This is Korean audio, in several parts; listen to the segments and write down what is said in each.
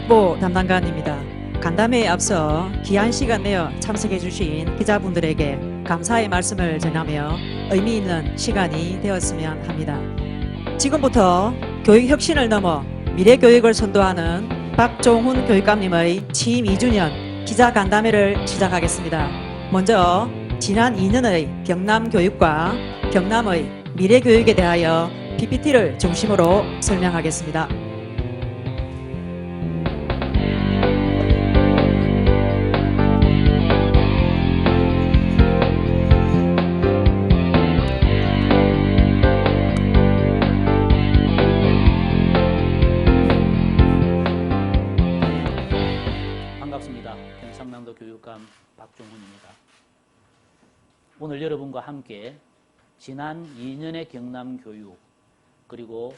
홍보 담당관입니다. 간담회에 앞서 귀한 시간 내어 참석해 주신 기자분들에게 감사의 말씀을 전하며 의미 있는 시간이 되었으면 합니다. 지금부터 교육 혁신을 넘어 미래 교육을 선도하는 박종훈 교육감님의 취임 2주년 기자 간담회를 시작하겠습니다. 먼저 지난 2년의 경남 교육과 경남의 미래 교육에 대하여 PPT를 중심으로 설명하겠습니다. 반갑습니다. 경상남도 교육감 박종훈입니다. 오늘 여러분과 함께 지난 2년의 경남 교육 그리고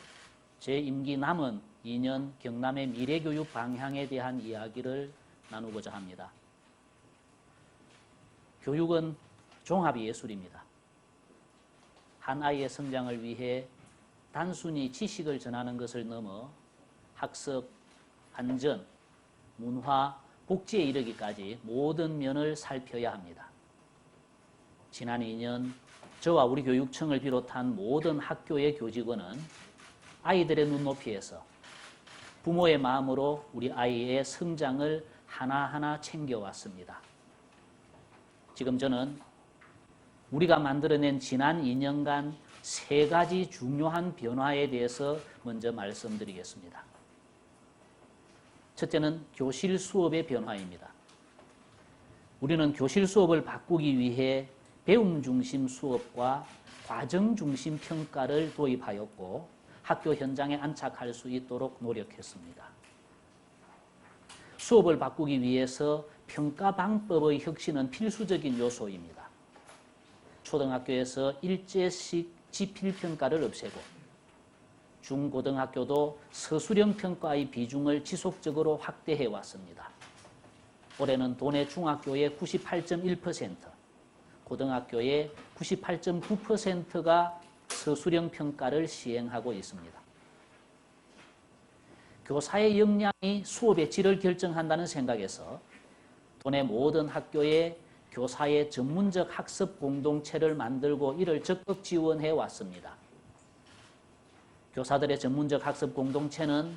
제 임기 남은 2년 경남의 미래교육 방향에 대한 이야기를 나누고자 합니다. 교육은 종합 예술입니다. 한 아이의 성장을 위해 단순히 지식을 전하는 것을 넘어 학습, 안전, 문화, 복지에 이르기까지 모든 면을 살펴야 합니다. 지난 2년 저와 우리 교육청을 비롯한 모든 학교의 교직원은 아이들의 눈높이에서 부모의 마음으로 우리 아이의 성장을 하나하나 챙겨왔습니다. 지금 저는 우리가 만들어낸 지난 2년간 3가지 중요한 변화에 대해서 먼저 말씀드리겠습니다. 첫째는 교실 수업의 변화입니다. 우리는 교실 수업을 바꾸기 위해 배움 중심 수업과 과정 중심 평가를 도입하였고 학교 현장에 안착할 수 있도록 노력했습니다. 수업을 바꾸기 위해서 평가 방법의 혁신은 필수적인 요소입니다. 초등학교에서 일제식 지필평가를 없애고 중고등학교도 서술형 평가의 비중을 지속적으로 확대해 왔습니다. 올해는 도내 중학교의 98.1%, 고등학교의 98.9%가 서술형 평가를 시행하고 있습니다. 교사의 역량이 수업의 질을 결정한다는 생각에서 도내 모든 학교에 교사의 전문적 학습 공동체를 만들고 이를 적극 지원해 왔습니다. 교사들의 전문적 학습 공동체는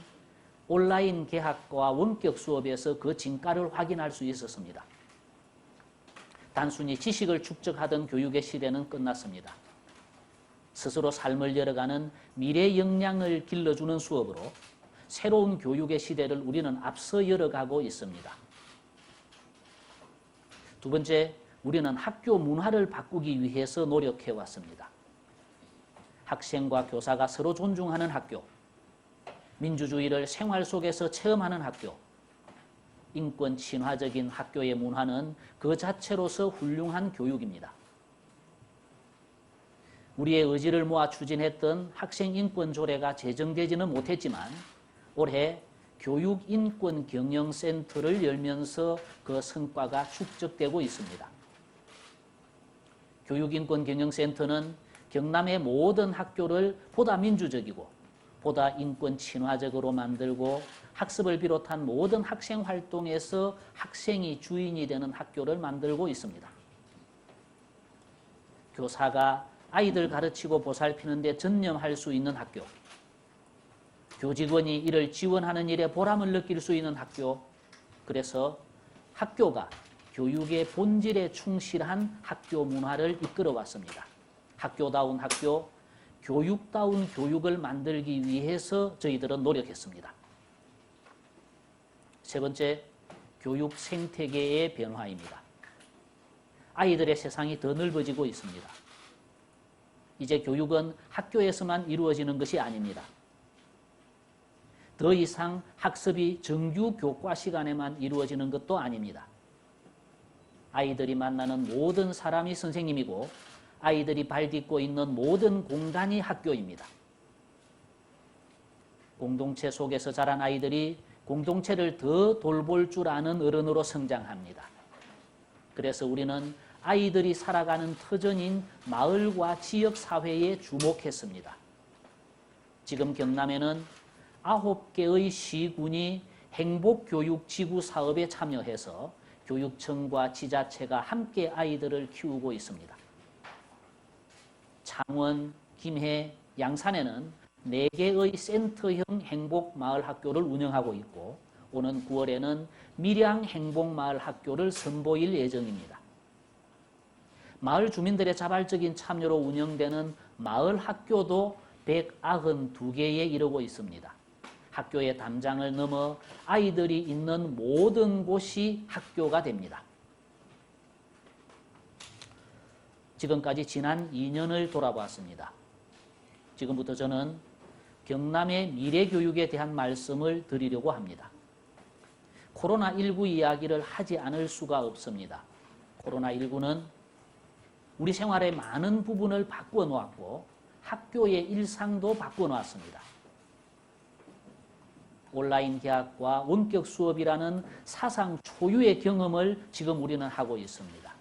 온라인 개학과 원격 수업에서 그 진가를 확인할 수 있었습니다. 단순히 지식을 축적하던 교육의 시대는 끝났습니다. 스스로 삶을 열어가는 미래 역량을 길러주는 수업으로 새로운 교육의 시대를 우리는 앞서 열어가고 있습니다. 두 번째, 우리는 학교 문화를 바꾸기 위해서 노력해왔습니다. 학생과 교사가 서로 존중하는 학교, 민주주의를 생활 속에서 체험하는 학교, 인권 친화적인 학교의 문화는 그 자체로서 훌륭한 교육입니다. 우리의 의지를 모아 추진했던 학생인권조례가 제정되지는 못했지만 올해 교육인권경영센터를 열면서 그 성과가 축적되고 있습니다. 교육인권경영센터는 경남의 모든 학교를 보다 민주적이고 보다 인권 친화적으로 만들고 학습을 비롯한 모든 학생 활동에서 학생이 주인이 되는 학교를 만들고 있습니다. 교사가 아이들 가르치고 보살피는 데 전념할 수 있는 학교, 교직원이 이를 지원하는 일에 보람을 느낄 수 있는 학교, 그래서 학교가 교육의 본질에 충실한 학교 문화를 이끌어 왔습니다. 학교다운 학교, 교육다운 교육을 만들기 위해서 저희들은 노력했습니다. 세 번째, 교육 생태계의 변화입니다. 아이들의 세상이 더 넓어지고 있습니다. 이제 교육은 학교에서만 이루어지는 것이 아닙니다. 더 이상 학습이 정규 교과 시간에만 이루어지는 것도 아닙니다. 아이들이 만나는 모든 사람이 선생님이고 아이들이 발딛고 있는 모든 공간이 학교입니다. 공동체 속에서 자란 아이들이 공동체를 더 돌볼 줄 아는 어른으로 성장합니다. 그래서 우리는 아이들이 살아가는 터전인 마을과 지역사회에 주목했습니다. 지금 경남에는 9개의 시군이 행복교육지구 사업에 참여해서 교육청과 지자체가 함께 아이들을 키우고 있습니다. 창원, 김해, 양산에는 4개의 센터형 행복마을학교를 운영하고 있고 오는 9월에는 밀양 행복마을학교를 선보일 예정입니다. 마을 주민들의 자발적인 참여로 운영되는 마을학교도 192개에 이르고 있습니다. 학교의 담장을 넘어 아이들이 있는 모든 곳이 학교가 됩니다. 지금까지 지난 2년을 돌아보았습니다. 지금부터 저는 경남의 미래교육에 대한 말씀을 드리려고 합니다. 코로나19 이야기를 하지 않을 수가 없습니다. 코로나19는 우리 생활의 많은 부분을 바꾸어 놓았고 학교의 일상도 바꾸어 놓았습니다. 온라인 개학과 원격 수업이라는 사상 초유의 경험을 지금 우리는 하고 있습니다.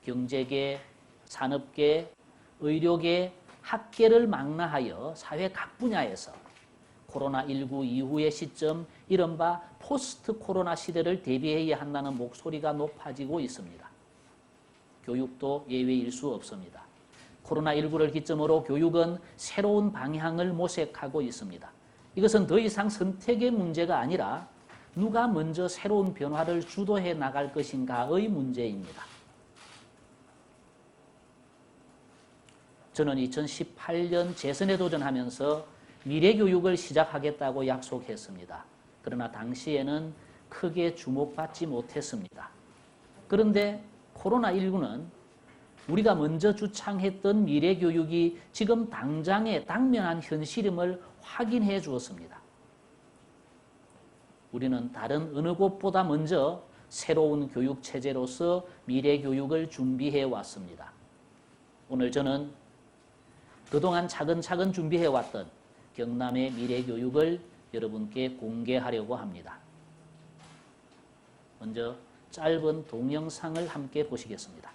경제계, 산업계, 의료계, 학계를 망라하여 사회 각 분야에서 코로나19 이후의 시점, 이른바 포스트 코로나 시대를 대비해야 한다는 목소리가 높아지고 있습니다. 교육도 예외일 수 없습니다. 코로나19를 기점으로 교육은 새로운 방향을 모색하고 있습니다. 이것은 더 이상 선택의 문제가 아니라 누가 먼저 새로운 변화를 주도해 나갈 것인가의 문제입니다. 저는 2018년 재선에 도전하면서 미래교육을 시작하겠다고 약속했습니다. 그러나 당시에는 크게 주목받지 못했습니다. 그런데 코로나19는 우리가 먼저 주창했던 미래교육이 지금 당장의 당면한 현실임을 확인해 주었습니다. 우리는 다른 어느 곳보다 먼저 새로운 교육체제로서 미래교육을 준비해 왔습니다. 오늘 저는 그동안 차근차근 준비해 왔던 경남의 미래교육을 여러분께 공개하려고 합니다. 먼저 짧은 동영상을 함께 보시겠습니다.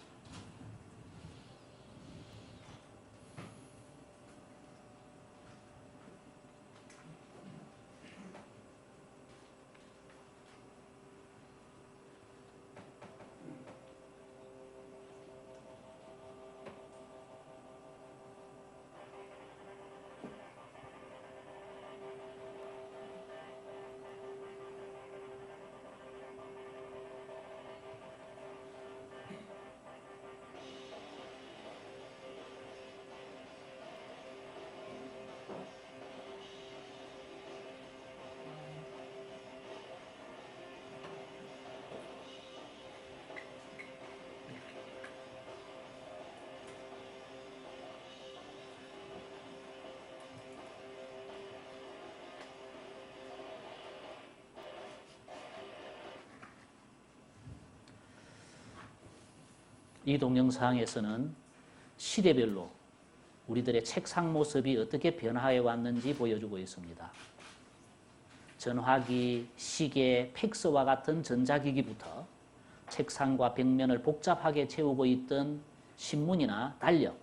이 동영상에서는 시대별로 우리들의 책상 모습이 어떻게 변화해 왔는지 보여주고 있습니다. 전화기, 시계, 팩스와 같은 전자기기부터 책상과 벽면을 복잡하게 채우고 있던 신문이나 달력,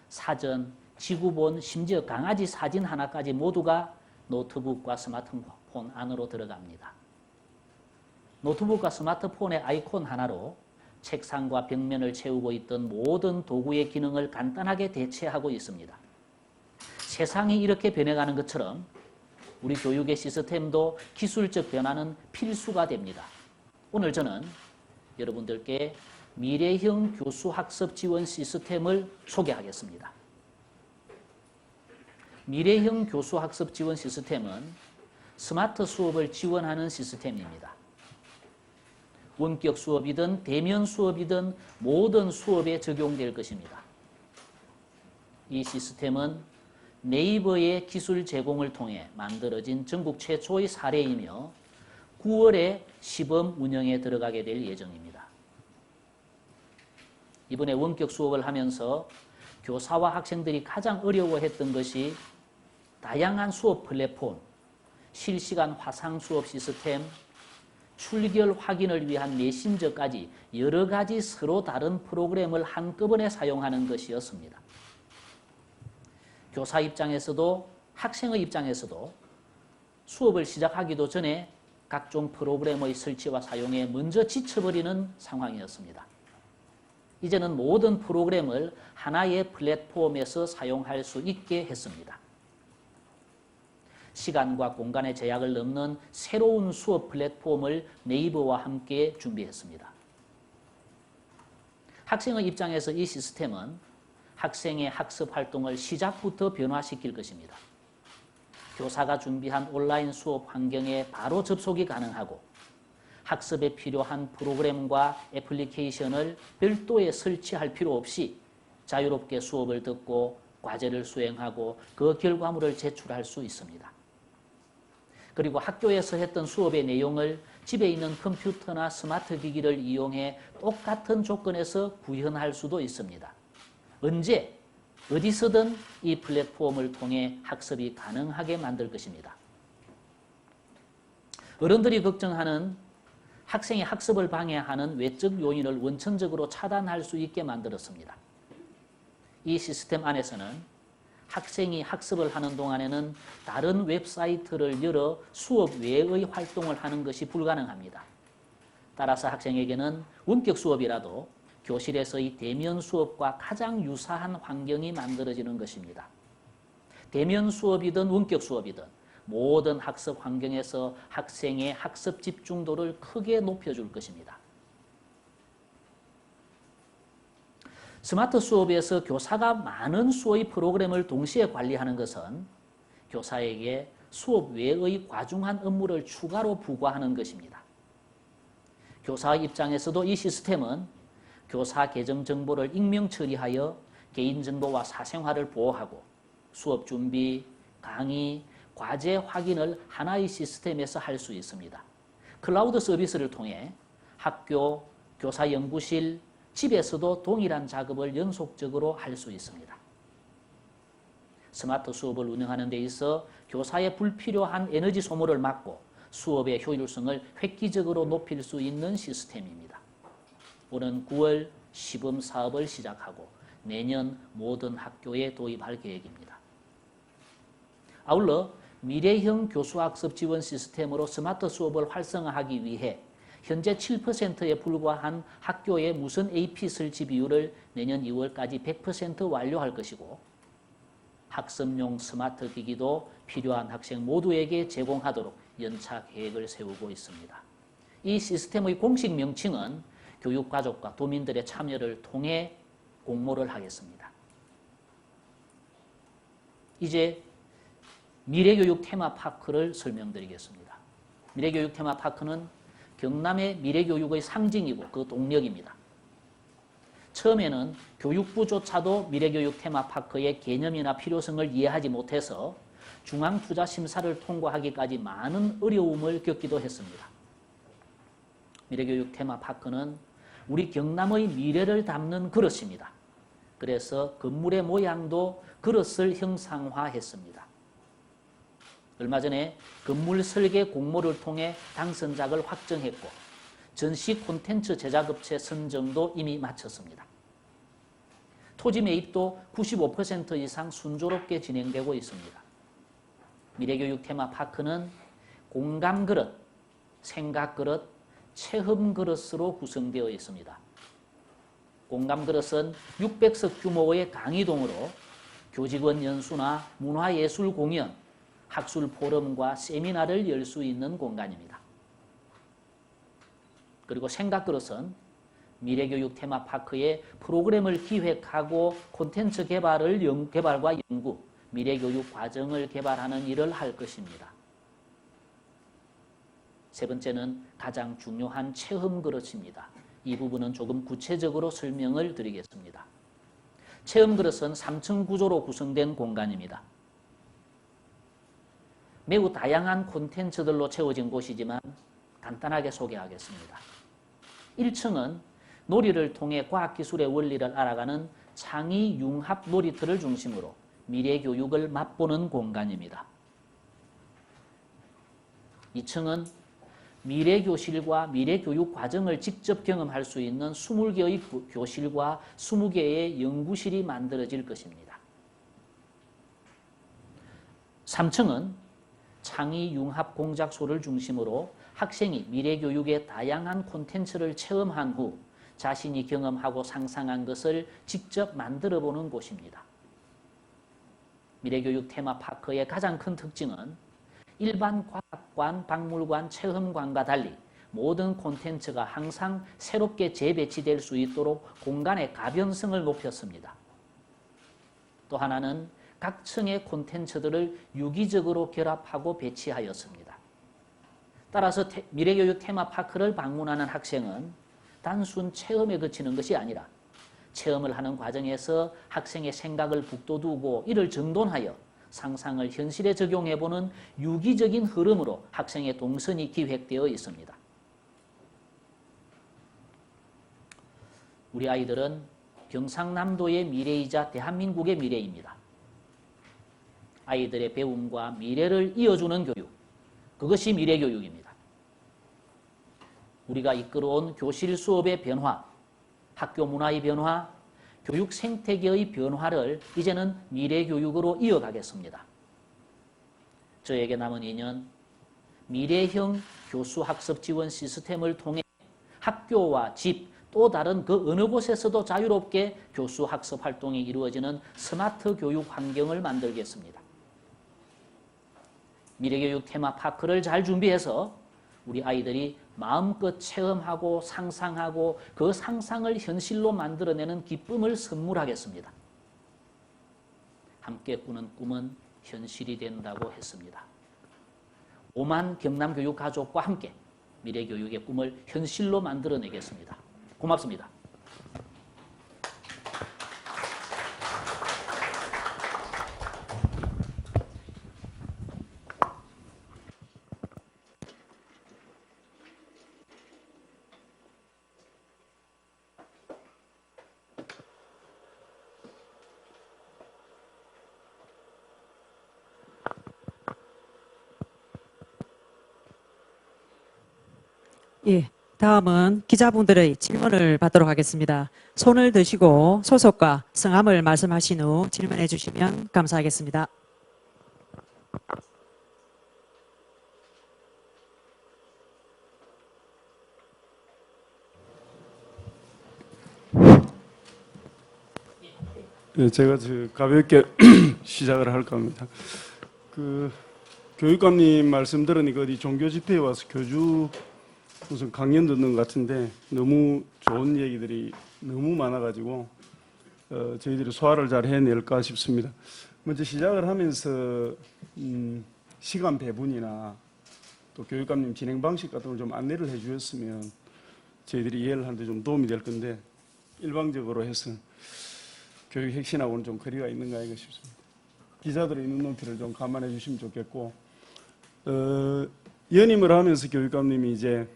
사전, 지구본, 심지어 강아지 사진 하나까지 모두가 노트북과 스마트폰 안으로 들어갑니다. 노트북과 스마트폰의 아이콘 하나로 책상과 벽면을 채우고 있던 모든 도구의 기능을 간단하게 대체하고 있습니다. 세상이 이렇게 변해가는 것처럼 우리 교육의 시스템도 기술적 변화는 필수가 됩니다. 오늘 저는 여러분들께 미래형 교수학습 지원 시스템을 소개하겠습니다. 미래형 교수학습 지원 시스템은 스마트 수업을 지원하는 시스템입니다. 원격 수업이든 대면 수업이든 모든 수업에 적용될 것입니다. 이 시스템은 네이버의 기술 제공을 통해 만들어진 전국 최초의 사례이며 9월에 시범 운영에 들어가게 될 예정입니다. 이번에 원격 수업을 하면서 교사와 학생들이 가장 어려워했던 것이 다양한 수업 플랫폼, 실시간 화상 수업 시스템, 출결 확인을 위한 메신저까지 여러 가지 서로 다른 프로그램을 한꺼번에 사용하는 것이었습니다. 교사 입장에서도 학생의 입장에서도 수업을 시작하기도 전에 각종 프로그램의 설치와 사용에 먼저 지쳐버리는 상황이었습니다. 이제는 모든 프로그램을 하나의 플랫폼에서 사용할 수 있게 했습니다. 시간과 공간의 제약을 넘는 새로운 수업 플랫폼을 네이버와 함께 준비했습니다. 학생의 입장에서 이 시스템은 학생의 학습 활동을 시작부터 변화시킬 것입니다. 교사가 준비한 온라인 수업 환경에 바로 접속이 가능하고 학습에 필요한 프로그램과 애플리케이션을 별도에 설치할 필요 없이 자유롭게 수업을 듣고 과제를 수행하고 그 결과물을 제출할 수 있습니다. 그리고 학교에서 했던 수업의 내용을 집에 있는 컴퓨터나 스마트 기기를 이용해 똑같은 조건에서 구현할 수도 있습니다. 언제, 어디서든 이 플랫폼을 통해 학습이 가능하게 만들 것입니다. 어른들이 걱정하는 학생의 학습을 방해하는 외적 요인을 원천적으로 차단할 수 있게 만들었습니다. 이 시스템 안에서는 학생이 학습을 하는 동안에는 다른 웹사이트를 열어 수업 외의 활동을 하는 것이 불가능합니다. 따라서 학생에게는 원격 수업이라도 교실에서의 대면 수업과 가장 유사한 환경이 만들어지는 것입니다. 대면 수업이든 원격 수업이든 모든 학습 환경에서 학생의 학습 집중도를 크게 높여줄 것입니다. 스마트 수업에서 교사가 많은 수의 프로그램을 동시에 관리하는 것은 교사에게 수업 외의 과중한 업무를 추가로 부과하는 것입니다. 교사의 입장에서도 이 시스템은 교사 계정 정보를 익명 처리하여 개인정보와 사생활을 보호하고 수업 준비, 강의, 과제 확인을 하나의 시스템에서 할 수 있습니다. 클라우드 서비스를 통해 학교, 교사 연구실, 집에서도 동일한 작업을 연속적으로 할 수 있습니다. 스마트 수업을 운영하는 데 있어 교사의 불필요한 에너지 소모를 막고 수업의 효율성을 획기적으로 높일 수 있는 시스템입니다. 오는 9월 시범 사업을 시작하고 내년 모든 학교에 도입할 계획입니다. 아울러 미래형 교수학습 지원 시스템으로 스마트 수업을 활성화하기 위해 현재 7%에 불과한 학교의 무선 AP 설치 비율을 내년 2월까지 100% 완료할 것이고 학습용 스마트 기기도 필요한 학생 모두에게 제공하도록 연차 계획을 세우고 있습니다. 이 시스템의 공식 명칭은 교육가족과 도민들의 참여를 통해 공모를 하겠습니다. 이제 미래교육 테마파크를 설명드리겠습니다. 미래교육 테마파크는 경남의 미래교육의 상징이고 그 동력입니다. 처음에는 교육부조차도 미래교육 테마파크의 개념이나 필요성을 이해하지 못해서 중앙투자심사를 통과하기까지 많은 어려움을 겪기도 했습니다. 미래교육 테마파크는 우리 경남의 미래를 담는 그릇입니다. 그래서 건물의 모양도 그릇을 형상화했습니다. 얼마 전에 건물 설계 공모를 통해 당선작을 확정했고 전시 콘텐츠 제작업체 선정도 이미 마쳤습니다. 토지 매입도 95% 이상 순조롭게 진행되고 있습니다. 미래교육 테마파크는 공감 그릇, 생각 그릇, 체험 그릇으로 구성되어 있습니다. 공감 그릇은 600석 규모의 강의동으로 교직원 연수나 문화예술 공연, 학술 포럼과 세미나를 열 수 있는 공간입니다. 그리고 생각 그릇은 미래교육 테마파크의 프로그램을 기획하고 콘텐츠 개발과 연구, 미래교육 과정을 개발하는 일을 할 것입니다. 세 번째는 가장 중요한 체험 그릇입니다. 이 부분은 조금 구체적으로 설명을 드리겠습니다. 체험 그릇은 3층 구조로 구성된 공간입니다. 매우 다양한 콘텐츠들로 채워진 곳이지만 간단하게 소개하겠습니다. 1층은 놀이를 통해 과학기술의 원리를 알아가는 창의 융합 놀이터를 중심으로 미래교육을 맛보는 공간입니다. 2층은 미래교실과 미래교육 과정을 직접 경험할 수 있는 20개의 교실과 20개의 연구실이 만들어질 것입니다. 3층은 창의 융합 공작소를 중심으로 학생이 미래교육의 다양한 콘텐츠를 체험한 후 자신이 경험하고 상상한 것을 직접 만들어보는 곳입니다. 미래교육 테마파크의 가장 큰 특징은 일반 과학관, 박물관, 체험관과 달리 모든 콘텐츠가 항상 새롭게 재배치될 수 있도록 공간의 가변성을 높였습니다. 또 하나는 각 층의 콘텐츠들을 유기적으로 결합하고 배치하였습니다. 따라서 미래교육 테마파크를 방문하는 학생은 단순 체험에 그치는 것이 아니라 체험을 하는 과정에서 학생의 생각을 북돋우고 이를 정돈하여 상상을 현실에 적용해보는 유기적인 흐름으로 학생의 동선이 기획되어 있습니다. 우리 아이들은 경상남도의 미래이자 대한민국의 미래입니다. 아이들의 배움과 미래를 이어주는 교육, 그것이 미래교육입니다. 우리가 이끌어온 교실 수업의 변화, 학교 문화의 변화, 교육 생태계의 변화를 이제는 미래교육으로 이어가겠습니다. 저에게 남은 2년, 미래형 교수학습 지원 시스템을 통해 학교와 집, 또 다른 그 어느 곳에서도 자유롭게 교수학습 활동이 이루어지는 스마트 교육 환경을 만들겠습니다. 미래교육 테마파크를 잘 준비해서 우리 아이들이 마음껏 체험하고 상상하고 그 상상을 현실로 만들어내는 기쁨을 선물하겠습니다. 함께 꾸는 꿈은 현실이 된다고 했습니다. 5만 경남교육 가족과 함께 미래교육의 꿈을 현실로 만들어내겠습니다. 고맙습니다. 예, 다음은 기자분들의 질문을 받도록 하겠습니다. 손을 드시고 소속과 성함을 말씀하신 후 질문해 주시면 감사하겠습니다. 네, 제가 가볍게 시작을 할까 합니다. 교육감님 말씀 들으니까 어디 종교 집회에 와서 교주 무슨 강연 듣는 것 같은데 너무 좋은 얘기들이 너무 많아가지고 저희들이 소화를 잘 해낼까 싶습니다. 먼저 시작을 하면서 시간 배분이나 또 교육감님 진행 방식 같은 걸 좀 안내를 해주셨으면 저희들이 이해를 하는데 좀 도움이 될 건데 일방적으로 해서 교육 핵심하고는 좀 거리가 있는가 이거 싶습니다. 기자들의 눈높이를 좀 감안해 주시면 좋겠고 연임을 하면서 교육감님이 이제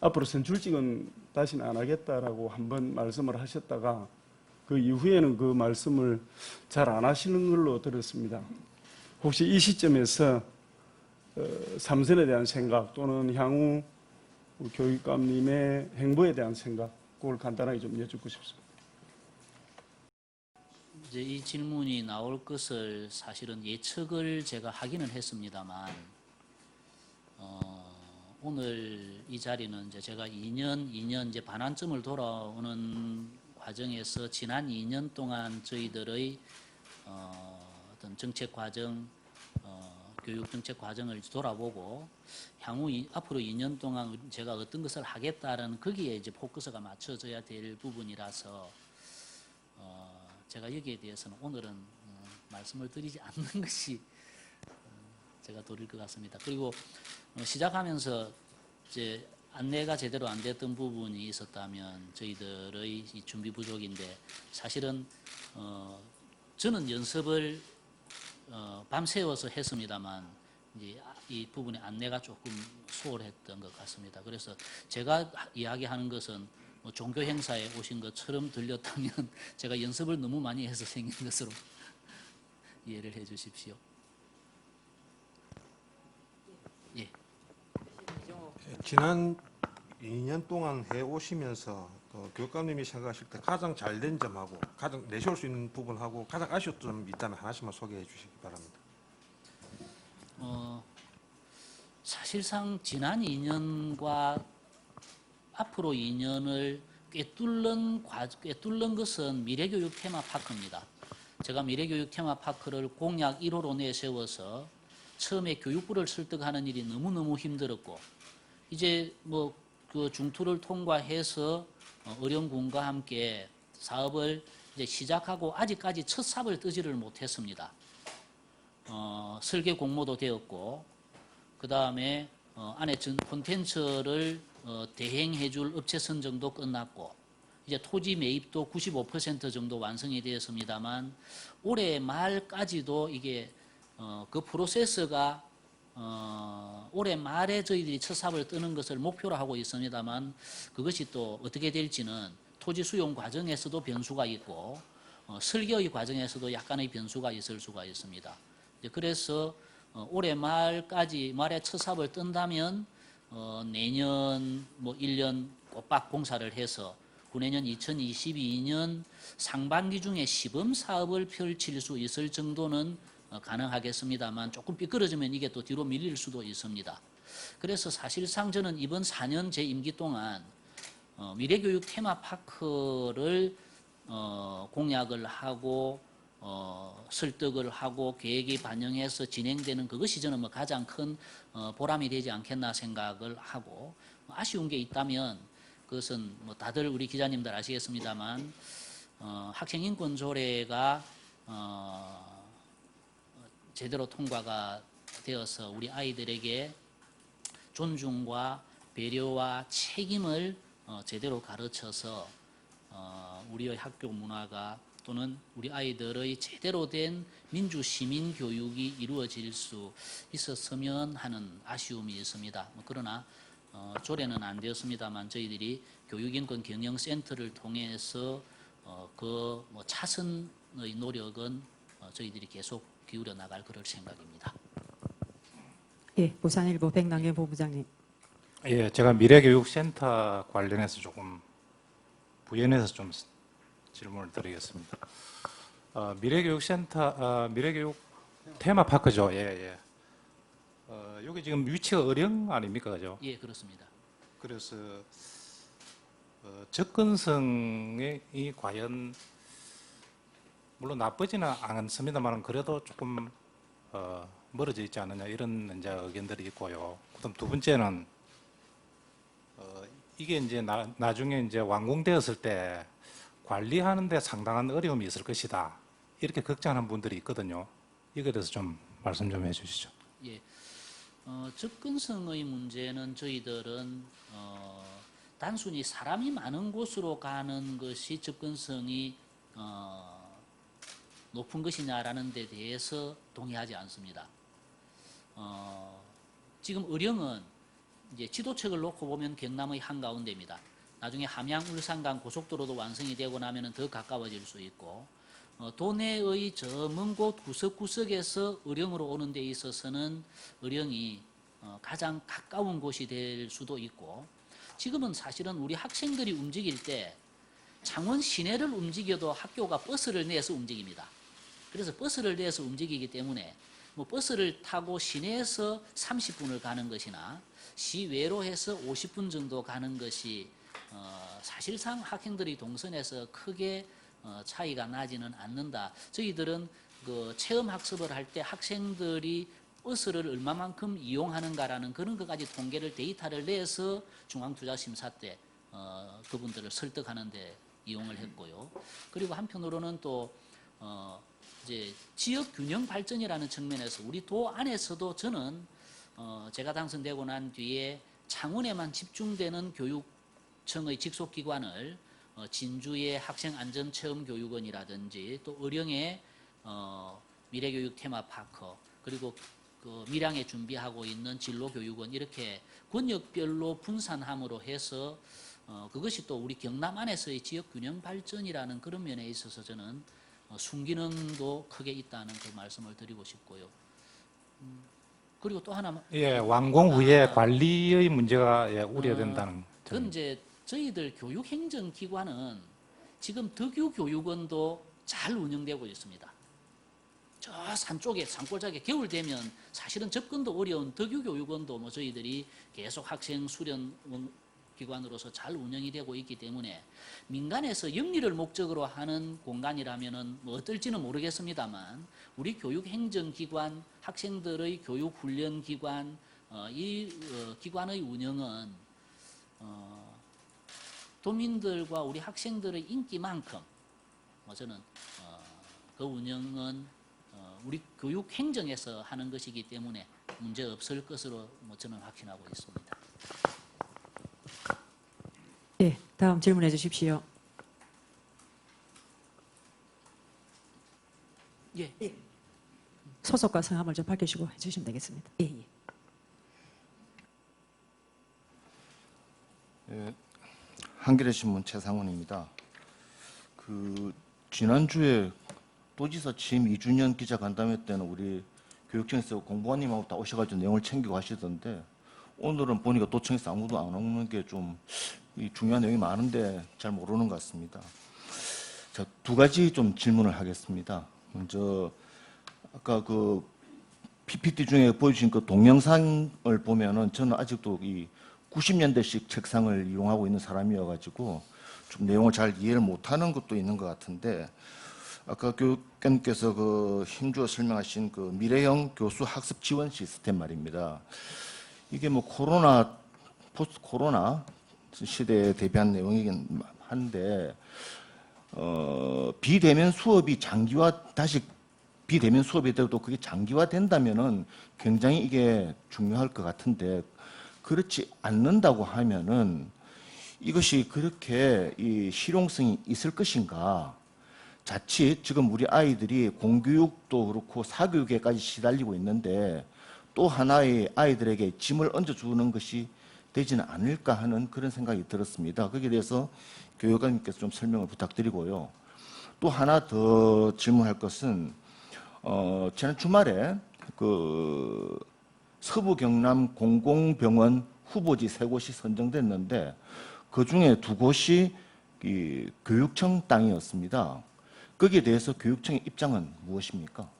앞으로 선출직은 다시는 안 하겠다라고 한번 말씀을 하셨다가 그 이후에는 그 말씀을 잘 안 하시는 걸로 들었습니다. 혹시 이 시점에서 삼선에 대한 생각 또는 향후 교육감님의 행보에 대한 생각 그걸 간단하게 좀 여쭙고 싶습니다. 이제 이 질문이 나올 것을 사실은 예측을 제가 하기는 했습니다만 오늘 이 자리는 이제 제가 2년 이제 반환점을 돌아오는 과정에서 지난 2년 동안 저희들의 어떤 정책 과정, 교육 정책 과정을 돌아보고 향후 앞으로 2년 동안 제가 어떤 것을 하겠다는 거기에 이제 포커스가 맞춰져야 될 부분이라서 제가 여기에 대해서는 오늘은 말씀을 드리지 않는 것이 제가 도릴 것 같습니다. 그리고 시작하면서 이제 안내가 제대로 안 됐던 부분이 있었다면 저희들의 이 준비 부족인데 사실은 저는 연습을 밤새워서 했습니다만 이제 이 부분의 안내가 조금 소홀했던 것 같습니다. 그래서 제가 이야기하는 것은 종교 행사에 오신 것처럼 들렸다면 제가 연습을 너무 많이 해서 생긴 것으로 이해를 해 주십시오. 예. 지난 2년 동안 해오시면서 교육감님이 생각하실 때 가장 잘된 점하고 가장 내세울 수 있는 부분하고 가장 아쉬웠던 점이 있다면 하나씩만 소개해 주시기 바랍니다. 사실상 지난 2년과 앞으로 2년을 꿰뚫는 것은 미래교육 테마파크입니다. 제가 미래교육 테마파크를 공약 1호로 내세워서 처음에 교육부를 설득하는 일이 너무너무 힘들었고, 이제 뭐 그 중투를 통과해서 어령군과 함께 사업을 이제 시작하고 아직까지 첫 삽을 뜨지를 못했습니다. 설계 공모도 되었고, 그 다음에 안에 콘텐츠를 대행해줄 업체 선정도 끝났고, 이제 토지 매입도 95% 정도 완성이 되었습니다만, 올해 말까지도 이게 그 프로세스가 올해 말에 저희들이 첫 삽을 뜨는 것을 목표로 하고 있습니다만, 그것이 또 어떻게 될지는 토지 수용 과정에서도 변수가 있고, 설계의 과정에서도 약간의 변수가 있을 수가 있습니다. 그래서 올해 말에 첫 삽을 뜬다면 내년 뭐 1년 꼬박 공사를 해서 후내년 2022년 상반기 중에 시범 사업을 펼칠 수 있을 정도는 가능하겠습니다만, 조금 삐뚤어지면 이게 또 뒤로 밀릴 수도 있습니다. 그래서 사실상 저는 이번 4년 제 임기 동안 미래교육 테마파크를 공약을 하고 설득을 하고 계획이 반영해서 진행되는 그것이 저는 뭐 가장 큰 보람이 되지 않겠나 생각을 하고, 아쉬운 게 있다면 그것은 뭐 다들 우리 기자님들 아시겠습니다만, 학생인권 조례가 제대로 통과가 되어서 우리 아이들에게 존중과 배려와 책임을 제대로 가르쳐서 우리의 학교 문화가 또는 우리 아이들의 제대로 된 민주 시민 교육이 이루어질 수 있었으면 하는 아쉬움이 있습니다. 그러나 조례는 안 되었습니다만, 저희들이 교육인권 경영센터를 통해서 그 뭐 차선의 노력은 저희들이 계속 기울여 나갈 그럴 생각입니다. 예, 부산일보 백남기 본부장님. 예, 제가 미래교육센터 관련해서 조금 부연해서 좀 질문을 드리겠습니다. 미래교육 테마파크죠. 예, 예. 여기 지금 위치가 어령 아닙니까, 그죠? 예, 그렇습니다. 그래서 접근성이 과연 물론 나쁘지는 않습니다만 그래도 조금 멀어져 있지 않느냐 이런 이제 의견들이 있고요. 그다음 두 번째는 이게 이제 나중에 이제 완공되었을 때 관리하는데 상당한 어려움이 있을 것이다. 이렇게 걱정하는 분들이 있거든요. 이거에 대해서 좀 말씀 좀 해주시죠. 예, 접근성의 문제는 저희들은 단순히 사람이 많은 곳으로 가는 것이 접근성이 높은 것이냐라는 데 대해서 동의하지 않습니다. 지금 의령은 이제 지도책을 놓고 보면 경남의 한가운데입니다. 나중에 함양 울산 간 고속도로도 완성이 되고 나면은 더 가까워질 수 있고, 도내의 저 먼 곳 구석구석에서 의령으로 오는 데 있어서는 의령이 가장 가까운 곳이 될 수도 있고, 지금은 사실은 우리 학생들이 움직일 때 창원 시내를 움직여도 학교가 버스를 내서 움직입니다. 그래서 버스를 내서 움직이기 때문에 뭐 버스를 타고 시내에서 30분을 가는 것이나 시외로 해서 50분 정도 가는 것이 사실상 학생들이 동선에서 크게 차이가 나지는 않는다. 저희들은 그 체험 학습을 할 때 학생들이 버스를 얼마만큼 이용하는가라는 그런 것까지 통계를 데이터를 내서 중앙투자심사 때 그분들을 설득하는 데 이용을 했고요. 그리고 한편으로는 또 이제 지역 균형 발전이라는 측면에서 우리 도 안에서도 저는 제가 당선되고 난 뒤에 창원에만 집중되는 교육청의 직속기관을 진주의 학생안전체험교육원이라든지 또 의령의 미래교육 테마파크, 그리고 그 밀양에 준비하고 있는 진로교육원, 이렇게 권역별로 분산함으로 해서 그것이 또 우리 경남 안에서의 지역 균형 발전이라는 그런 면에 있어서 저는 순기능도 크게 있다는 그 말씀을 드리고 싶고요. 그리고 또 하나, 예, 완공 후에 관리의 문제가 예, 우려된다는. 그건 이제 저희들 교육행정기관은 지금 덕유교육원도 잘 운영되고 있습니다. 저 산 쪽에 산골짜기에 겨울 되면 사실은 접근도 어려운 덕유교육원도 뭐 저희들이 계속 학생 수련 기관으로서 잘 운영이 되고 있기 때문에 민간에서 영리를 목적으로 하는 공간이라면은 뭐 어떨지는 모르겠습니다만 우리 교육행정기관, 학생들의 교육훈련기관 이 기관의 운영은 도민들과 우리 학생들의 인기만큼 저는 그 운영은 우리 교육행정에서 하는 것이기 때문에 문제 없을 것으로 저는 확신하고 있습니다. 예, 다음 질문해 주십시오. 예. 소속과 성함을 좀 밝히시고 해주시면 되겠습니다. 예, 예. 예, 한겨레 신문 최상훈입니다. 지난주에 도지사 취임 2주년 기자 간담회 때는 우리 교육청에서 공보관님하고 다 오셔가지고 내용을 챙기고 하시던데 오늘은 보니까 도청에서 아무도 안 오는 게 좀 중요한 내용이 많은데 잘 모르는 것 같습니다. 자, 두 가지 좀 질문을 하겠습니다. 먼저 아까 그 PPT 중에 보여주신 그 동영상을 보면은 저는 아직도 이 90년대식 책상을 이용하고 있는 사람이어가지고 좀 내용을 잘 이해를 못하는 것도 있는 것 같은데 아까 교육감께서 그 힘주어 설명하신 그 미래형 교수 학습 지원 시스템 말입니다. 이게 뭐 코로나 포스트 코로나 시대에 대비한 내용이긴 한데 비대면 수업이 다시 비대면 수업이 돼도 그게 장기화된다면은 굉장히 이게 중요할 것 같은데 그렇지 않는다고 하면은 이것이 그렇게 이 실용성이 있을 것인가? 자칫 지금 우리 아이들이 공교육도 그렇고 사교육에까지 시달리고 있는데 또 하나의 아이들에게 짐을 얹어주는 것이 되지는 않을까 하는 그런 생각이 들었습니다. 거기에 대해서 교육감님께서 좀 설명을 부탁드리고요. 또 하나 더 질문할 것은 지난 주말에 그 서부 경남 공공병원 후보지 3곳이 선정됐는데 그 중에 2곳이 이 교육청 땅이었습니다. 거기에 대해서 교육청의 입장은 무엇입니까?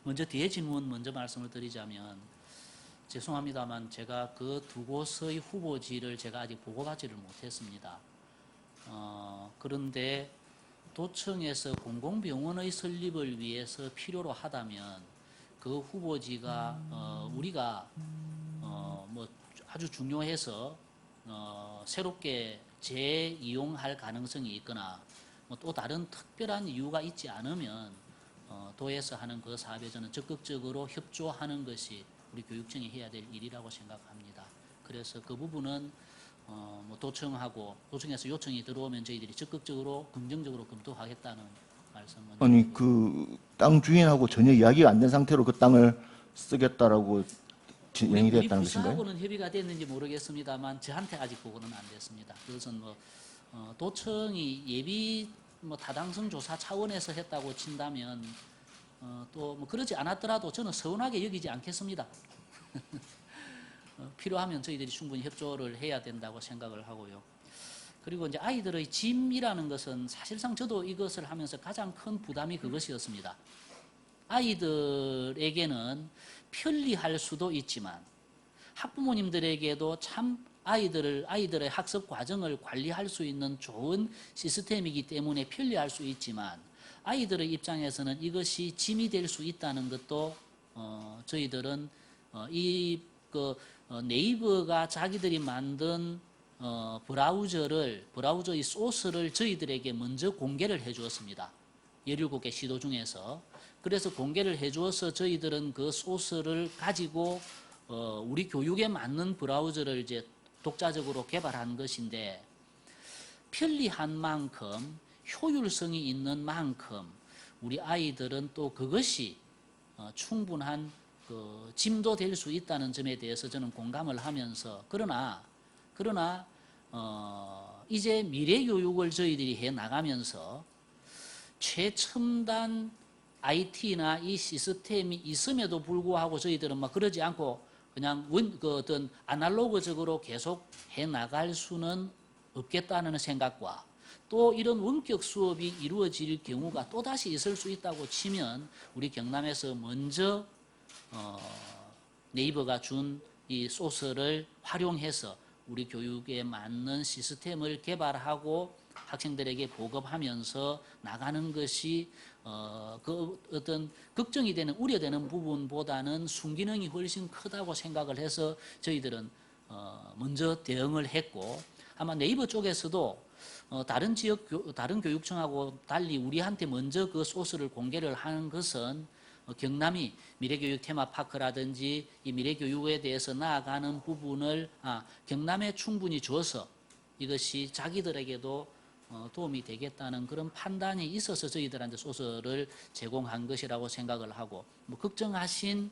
먼저 뒤에 질문 먼저 말씀을 드리자면 죄송합니다만 제가 그 2곳의 후보지를 제가 아직 보고 가지를 못했습니다. 그런데 도청에서 공공병원의 설립을 위해서 필요로 하다면 그 후보지가 우리가 뭐 아주 중요해서 새롭게 재이용할 가능성이 있거나 뭐 또 다른 특별한 이유가 있지 않으면 도에서 하는 그 사업에 저는 적극적으로 협조하는 것이 우리 교육청이 해야 될 일이라고 생각합니다. 그래서 그 부분은 뭐 도청에서 요청이 들어오면 저희들이 적극적으로 긍정적으로 검토하겠다는 말씀은. 아니 그 땅 주인하고 전혀 이야기가 안 된 상태로 그 땅을 쓰겠다라고 진행이 우리 됐다는 것인가요? 부서하고는 협의가 됐는지 모르겠습니다만 저한테 아직 보고는 안 됐습니다. 그것은 뭐 도청이 예비 뭐 타당성 조사 차원에서 했다고 친다면 또 뭐 그러지 않았더라도 저는 서운하게 여기지 않겠습니다. 필요하면 저희들이 충분히 협조를 해야 된다고 생각을 하고요. 그리고 이제 아이들의 짐이라는 것은 사실상 저도 이것을 하면서 가장 큰 부담이 그것이었습니다. 아이들에게는 편리할 수도 있지만 학부모님들에게도 참 아이들의 학습 과정을 관리할 수 있는 좋은 시스템이기 때문에 편리할 수 있지만 아이들의 입장에서는 이것이 짐이 될 수 있다는 것도 저희들은 네이버가 자기들이 만든 브라우저의 소스를 저희들에게 먼저 공개를 해 주었습니다. 17개 시도 중에서. 그래서 공개를 해 주어서 저희들은 그 소스를 가지고 우리 교육에 맞는 브라우저를 이제 독자적으로 개발한 것인데 편리한 만큼 효율성이 있는 만큼 우리 아이들은 또 그것이 충분한 그 짐도 될 수 있다는 점에 대해서 저는 공감을 하면서 그러나 이제 미래 교육을 저희들이 해 나가면서 최첨단 IT나 이 시스템이 있음에도 불구하고 저희들은 막 그러지 않고 그냥 어떤 아날로그적으로 계속 해 나갈 수는 없겠다는 생각과 또 이런 원격 수업이 이루어질 경우가 또다시 있을 수 있다고 치면 우리 경남에서 먼저 네이버가 준 이 소스를 활용해서 우리 교육에 맞는 시스템을 개발하고 학생들에게 보급하면서 나가는 것이 그 어떤 걱정이 되는 우려되는 부분보다는 순기능이 훨씬 크다고 생각을 해서 저희들은 먼저 대응을 했고 아마 네이버 쪽에서도 다른 지역 다른 교육청하고 달리 우리한테 먼저 그 소스를 공개를 하는 것은 경남이 미래교육 테마파크라든지 이 미래교육에 대해서 나아가는 부분을 경남에 충분히 줘서 이것이 자기들에게도 도움이 되겠다는 그런 판단이 있어서 저희들한테 소스를 제공한 것이라고 생각을 하고 뭐 걱정하신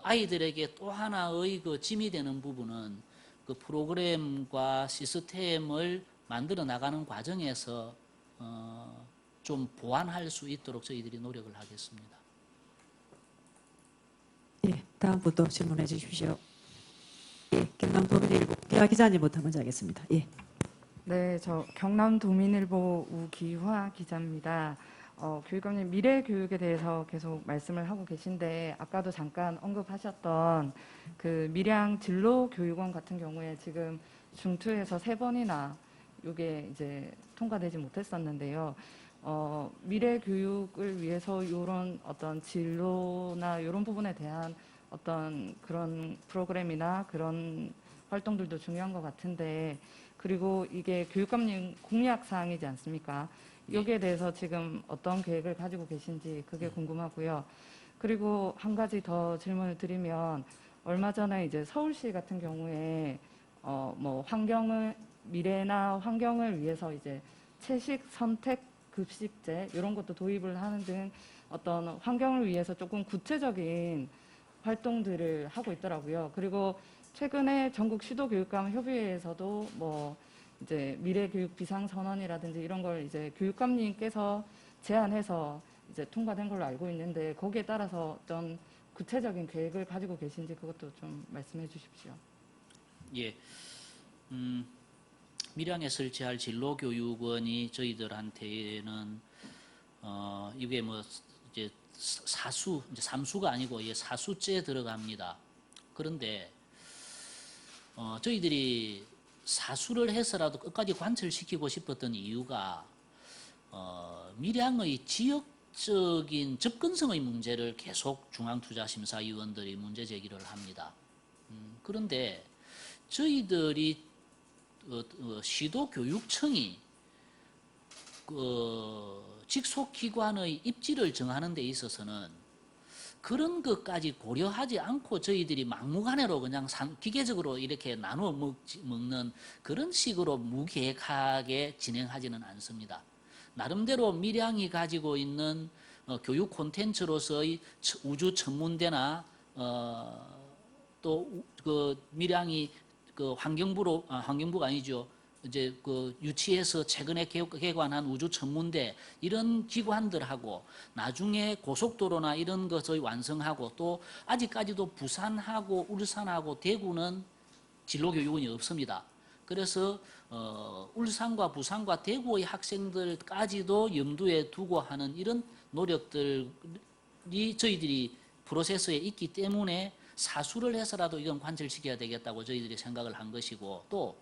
아이들에게 또 하나의 그 짐이 되는 부분은 그 프로그램과 시스템을 만들어 나가는 과정에서 좀 보완할 수 있도록 저희들이 노력을 하겠습니다. 예, 다음 분도 질문해 주십시오. 예, 경남도민일보 기아 기자님부터 먼저 하겠습니다. 예. 네, 저 경남도민일보 우기화 기자입니다. 교육감님 미래 교육에 대해서 계속 말씀을 하고 계신데 아까도 잠깐 언급하셨던 그 밀양 진로 교육원 같은 경우에 지금 중투에서 3번이나 이게 이제 통과되지 못했었는데요. 미래 교육을 위해서 이런 어떤 진로나 이런 부분에 대한 어떤 그런 프로그램이나 그런 활동들도 중요한 것 같은데 그리고 이게 교육감님 공약 사항이지 않습니까? 여기에 대해서 지금 어떤 계획을 가지고 계신지 그게 궁금하고요. 그리고 한 가지 더 질문을 드리면 얼마 전에 이제 서울시 같은 경우에 뭐 미래나 환경을 위해서 이제 채식 선택 급식제 이런 것도 도입을 하는 등 어떤 환경을 위해서 조금 구체적인 활동들을 하고 있더라고요. 그리고 최근에 전국 시도교육감 협의회에서도 뭐 이제 미래교육 비상선언이라든지 이런 걸 이제 교육감님께서 제안해서 이제 통과된 걸로 알고 있는데 거기에 따라서 어떤 구체적인 계획을 가지고 계신지 그것도 좀 말씀해 주십시오. 예, 밀양에 설치할 진로교육원이 저희들한테는 이게 뭐 이제 이제 삼수가 아니고 사수째 들어갑니다. 그런데 저희들이 사수를 해서라도 끝까지 관철시키고 싶었던 이유가 밀양의 지역적인 접근성의 문제를 계속 중앙투자심사위원들이 문제 제기를 합니다. 그런데 저희들이 시도교육청이 직속기관의 입지를 정하는 데 있어서는 그런 것까지 고려하지 않고 저희들이 막무가내로 그냥 기계적으로 이렇게 나누어 먹는 그런 식으로 무계획하게 진행하지는 않습니다. 나름대로 밀양이 가지고 있는 교육 콘텐츠로서의 우주 천문대나 또 그 밀양이 그 환경부가 아니죠. 이제 그 유치해서 최근에 개관한 우주 천문대 이런 기관들하고 나중에 고속도로나 이런 것을 완성하고 또 아직까지도 부산하고 울산하고 대구는 진로교육원이 없습니다. 그래서 울산과 부산과 대구의 학생들까지도 염두에 두고 하는 이런 노력들이 저희들이 프로세스에 있기 때문에 사수를 해서라도 이건 관철시켜야 되겠다고 저희들이 생각을 한 것이고 또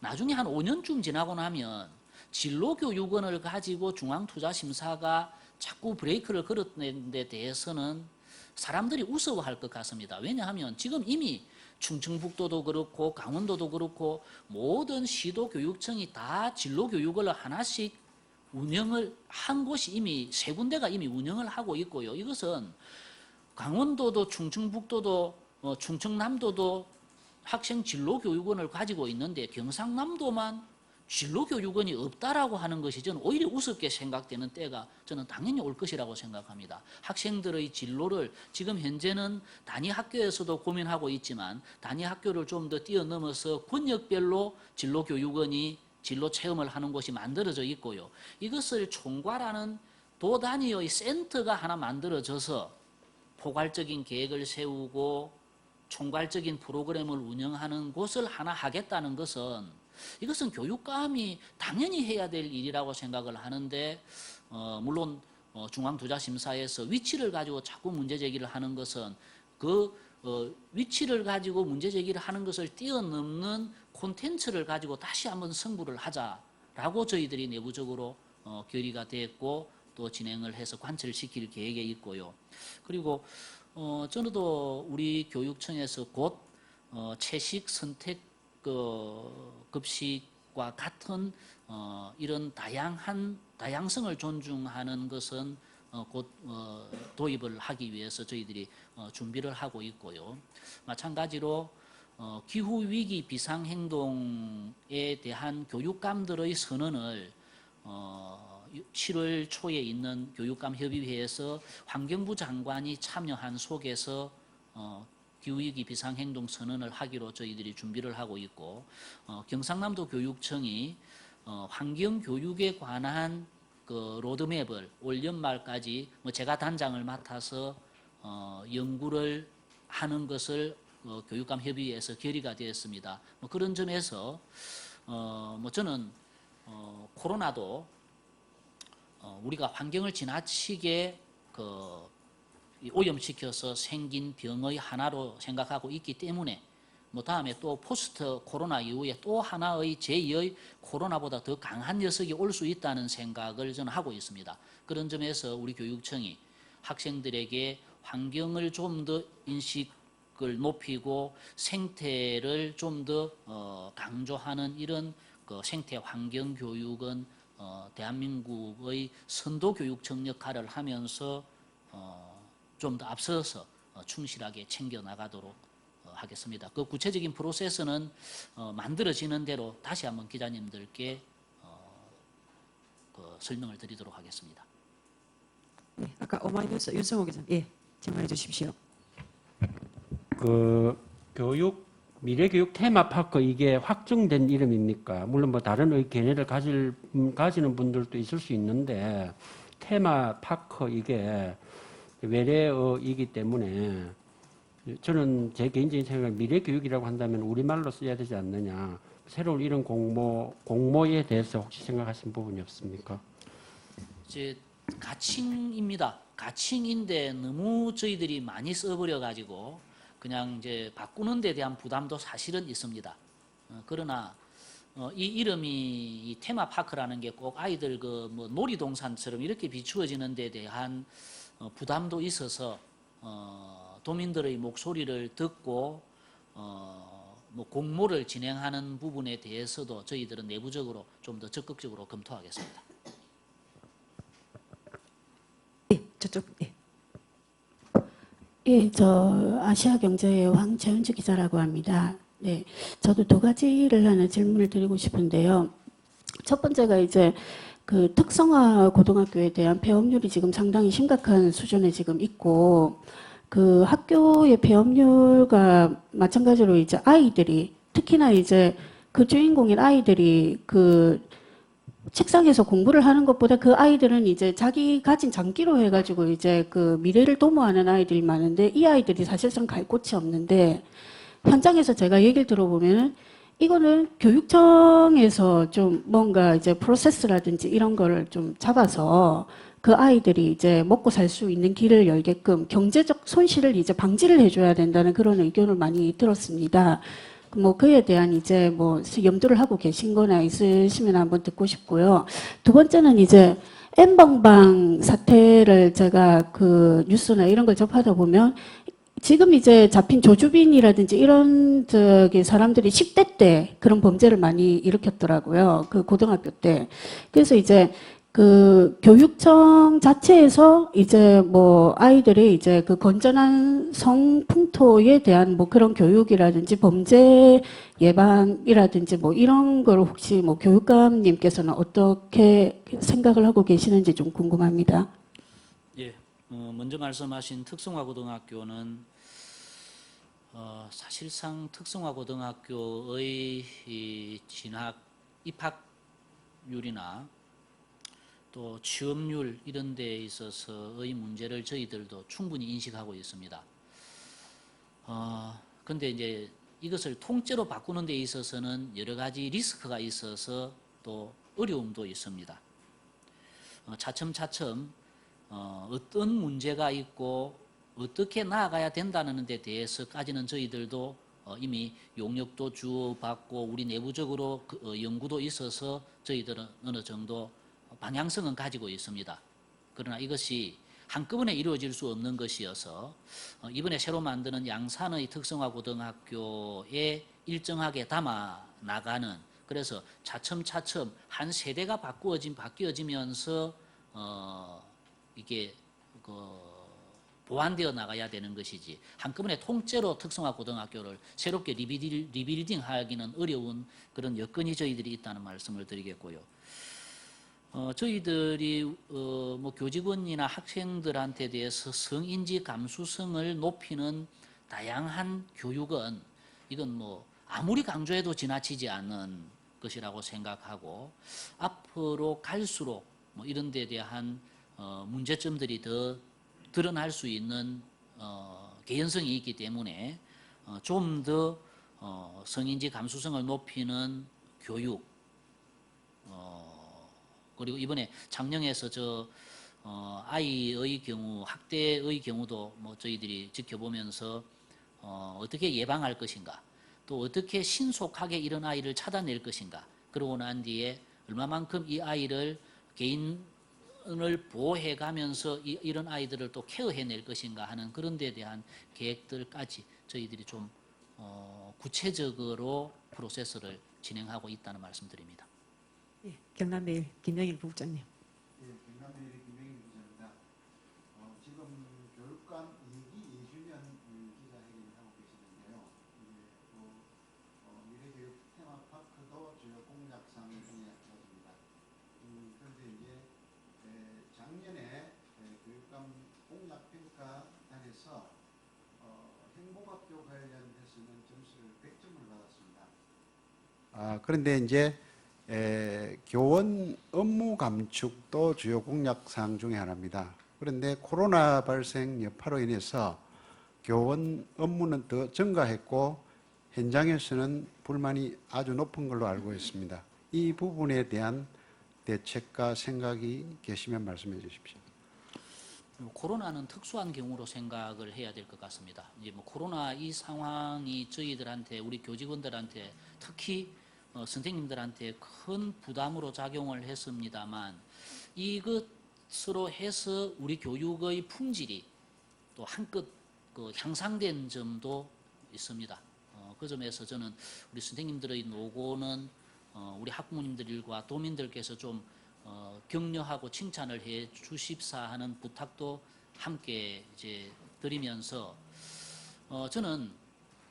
나중에 한 5년쯤 지나고 나면 진로교육원을 가지고 중앙투자심사가 자꾸 브레이크를 걸었는 데 대해서는 사람들이 우스워할 것 같습니다. 왜냐하면 지금 이미 충청북도도 그렇고 강원도도 그렇고 모든 시도교육청이 다 진로교육을 하나씩 운영을 한 곳이 이미 3군데가 이미 운영을 하고 있고요. 이것은 강원도도 충청북도도 충청남도도 학생 진로교육원을 가지고 있는데 경상남도만 진로교육원이 없다라고 하는 것이 저는 오히려 우습게 생각되는 때가 저는 당연히 올 것이라고 생각합니다. 학생들의 진로를 지금 현재는 단위 학교에서도 고민하고 있지만 단위 학교를 좀 더 뛰어넘어서 권역별로 진로교육원이 진로 체험을 하는 곳이 만들어져 있고요. 이것을 총괄하는 도 단위의 센터가 하나 만들어져서 포괄적인 계획을 세우고 총괄적인 프로그램을 운영하는 곳을 하나 하겠다는 것은 이것은 교육감이 당연히 해야 될 일이라고 생각을 하는데 물론 중앙투자심사에서 위치를 가지고 자꾸 문제 제기를 하는 것은 그 위치를 가지고 문제 제기를 하는 것을 뛰어넘는 콘텐츠를 가지고 다시 한번 승부를 하자라고 저희들이 내부적으로 결의가 됐고 또 진행을 해서 관철시킬 계획에 있고요. 그리고 저도 우리 교육청에서 곧 채식 선택 급식과 같은 이런 다양성을 존중하는 것은 곧 도입을 하기 위해서 저희들이 준비를 하고 있고요. 마찬가지로 기후위기 비상행동에 대한 교육감들의 선언을 7월 초에 있는 교육감 협의회에서 환경부 장관이 참여한 속에서 기후위기 비상행동 선언을 하기로 저희들이 준비를 하고 있고 경상남도 교육청이 환경교육에 관한 그 로드맵을 올 연말까지 제가 단장을 맡아서 연구를 하는 것을 교육감 협의회에서 결의가 되었습니다. 그런 점에서 저는 코로나도 우리가 환경을 지나치게 오염시켜서 생긴 병의 하나로 생각하고 있기 때문에 다음에 또 포스트 코로나 이후에 또 하나의 제2의 코로나보다 더 강한 녀석이 올 수 있다는 생각을 저는 하고 있습니다. 그런 점에서 우리 교육청이 학생들에게 환경을 좀 더 인식을 높이고 생태를 좀 더 강조하는 이런 생태 환경 교육은 대한민국의 선도 교육청 역할을 하면서 좀 더 앞서서 충실하게 챙겨나가도록 하겠습니다. 그 구체적인 프로세스는 만들어지는 대로 다시 한번 기자님들께 설명을 드리도록 하겠습니다. 네, 아까 오마이뉴스 윤성호 기자님, 예, 질문해 주십시오. 그 미래교육 테마파크 이게 확정된 이름입니까? 물론 뭐 다른 견해를 가지는 분들도 있을 수 있는데 테마파크 이게 외래어이기 때문에 저는 제 개인적인 생각은 미래교육이라고 한다면 우리말로 써야 되지 않느냐. 새로운 이런 공모에 대해서 혹시 생각하신 부분이 없습니까? 이제 가칭입니다. 가칭인데 너무 저희들이 많이 써버려가지고 그냥 이제 바꾸는 데 대한 부담도 사실은 있습니다. 그러나 이 이름이 이 테마파크라는 게 꼭 아이들 놀이동산처럼 이렇게 비추어지는 데 대한 부담도 있어서 도민들의 목소리를 듣고 공모를 진행하는 부분에 대해서도 저희들은 내부적으로 좀 더 적극적으로 검토하겠습니다. 예, 저쪽, 예. 예, 저 아시아경제의 황채은주 기자라고 합니다. 네, 저도 두 가지를 하나 질문을 드리고 싶은데요. 첫 번째가 이제 그 특성화 고등학교에 대한 폐업률이 지금 상당히 심각한 수준에 지금 있고, 그 학교의 폐업률과 마찬가지로 이제 아이들이 특히나 이제 그 주인공인 아이들이 그 책상에서 공부를 하는 것보다 그 아이들은 이제 자기 가진 장기로 해가지고 이제 그 미래를 도모하는 아이들이 많은데 이 아이들이 사실상 갈 곳이 없는데 현장에서 제가 얘기를 들어보면 이거는 교육청에서 좀 뭔가 이제 프로세스라든지 이런 거를 좀 잡아서 그 아이들이 이제 먹고 살 수 있는 길을 열게끔 경제적 손실을 이제 방지를 해줘야 된다는 그런 의견을 많이 들었습니다. 그에 대한 이제 염두를 하고 계신 거나 있으시면 한번 듣고 싶고요. 두 번째는 이제 N번방 사태를 제가 그 뉴스나 이런 걸 접하다 보면 지금 이제 잡힌 조주빈이라든지 이런 사람들이 10대 때 그런 범죄를 많이 일으켰더라고요. 그 고등학교 때. 그래서 이제 그 교육청 자체에서 이제 아이들이 이제 그 건전한 성풍토에 대한 그런 교육이라든지 범죄 예방이라든지 이런 걸 혹시 교육감님께서는 어떻게 생각을 하고 계시는지 좀 궁금합니다. 예, 먼저 말씀하신 특성화고등학교는 사실상 특성화고등학교의 입학률이나 또 취업률 이런 데에 있어서의 문제를 저희들도 충분히 인식하고 있습니다. 근데 이제 이것을 통째로 바꾸는 데 있어서는 여러 가지 리스크가 있어서 또 어려움도 있습니다. 차츰차츰 어떤 문제가 있고 어떻게 나아가야 된다는 데 대해서까지는 저희들도 이미 용역도 주어받고 우리 내부적으로 연구도 있어서 저희들은 어느 정도 방향성은 가지고 있습니다. 그러나 이것이 한꺼번에 이루어질 수 없는 것이어서 이번에 새로 만드는 양산의 특성화 고등학교에 일정하게 담아 나가는, 그래서 차츰차츰 한 세대가 바뀌어지면서 이게 보완되어 나가야 되는 것이지, 한꺼번에 통째로 특성화 고등학교를 새롭게 리빌딩하기는 어려운 그런 여건이 저희들이 있다는 말씀을 드리겠고요. 저희들이 뭐 교직원이나 학생들한테 대해서 성인지 감수성을 높이는 다양한 교육은 이건 뭐 아무리 강조해도 지나치지 않는 것이라고 생각하고, 앞으로 갈수록 뭐 이런 데 대한 문제점들이 더 드러날 수 있는 개연성이 있기 때문에 좀 더 성인지 감수성을 높이는 교육, 그리고 이번에 창녕에서 아이의 경우, 학대의 경우도 뭐 저희들이 지켜보면서 어떻게 예방할 것인가, 또 어떻게 신속하게 이런 아이를 찾아낼 것인가, 그러고 난 뒤에 얼마만큼 이 아이를 개인을 보호해 가면서 이런 아이들을 또 케어해낼 것인가 하는 그런 데 대한 계획들까지 저희들이 좀 구체적으로 프로세스를 진행하고 있다는 말씀드립니다. 예, 경남매일 김영일 부국장님. 예, 경남매일 김영일 기자입니다. 지금 교육감 2기 2주년 기자회견을 하고 계시는데요. 미래교육 테마파크도 주요 공약상 중에 하나입니다. 그런데 이제 작년에 교육감 공약평가단에서 행복학교 관련해서는 점수를 100점을 받았습니다. 그런데 이제 교원 업무 감축도 주요 공약사항 중에 하나입니다. 그런데 코로나 발생 여파로 인해서 교원 업무는 더 증가했고 현장에서는 불만이 아주 높은 걸로 알고 있습니다. 이 부분에 대한 대책과 생각이 계시면 말씀해 주십시오. 코로나는 특수한 경우로 생각을 해야 될 것 같습니다. 이제 뭐 코로나 이 상황이 저희들한테, 우리 교직원들한테, 특히 선생님들한테 큰 부담으로 작용을 했습니다만, 이것으로 해서 우리 교육의 품질이 또 한껏 향상된 점도 있습니다. 그 점에서 저는 우리 선생님들의 노고는 우리 학부모님들과 도민들께서 좀 격려하고 칭찬을 해 주십사 하는 부탁도 함께 이제 드리면서, 저는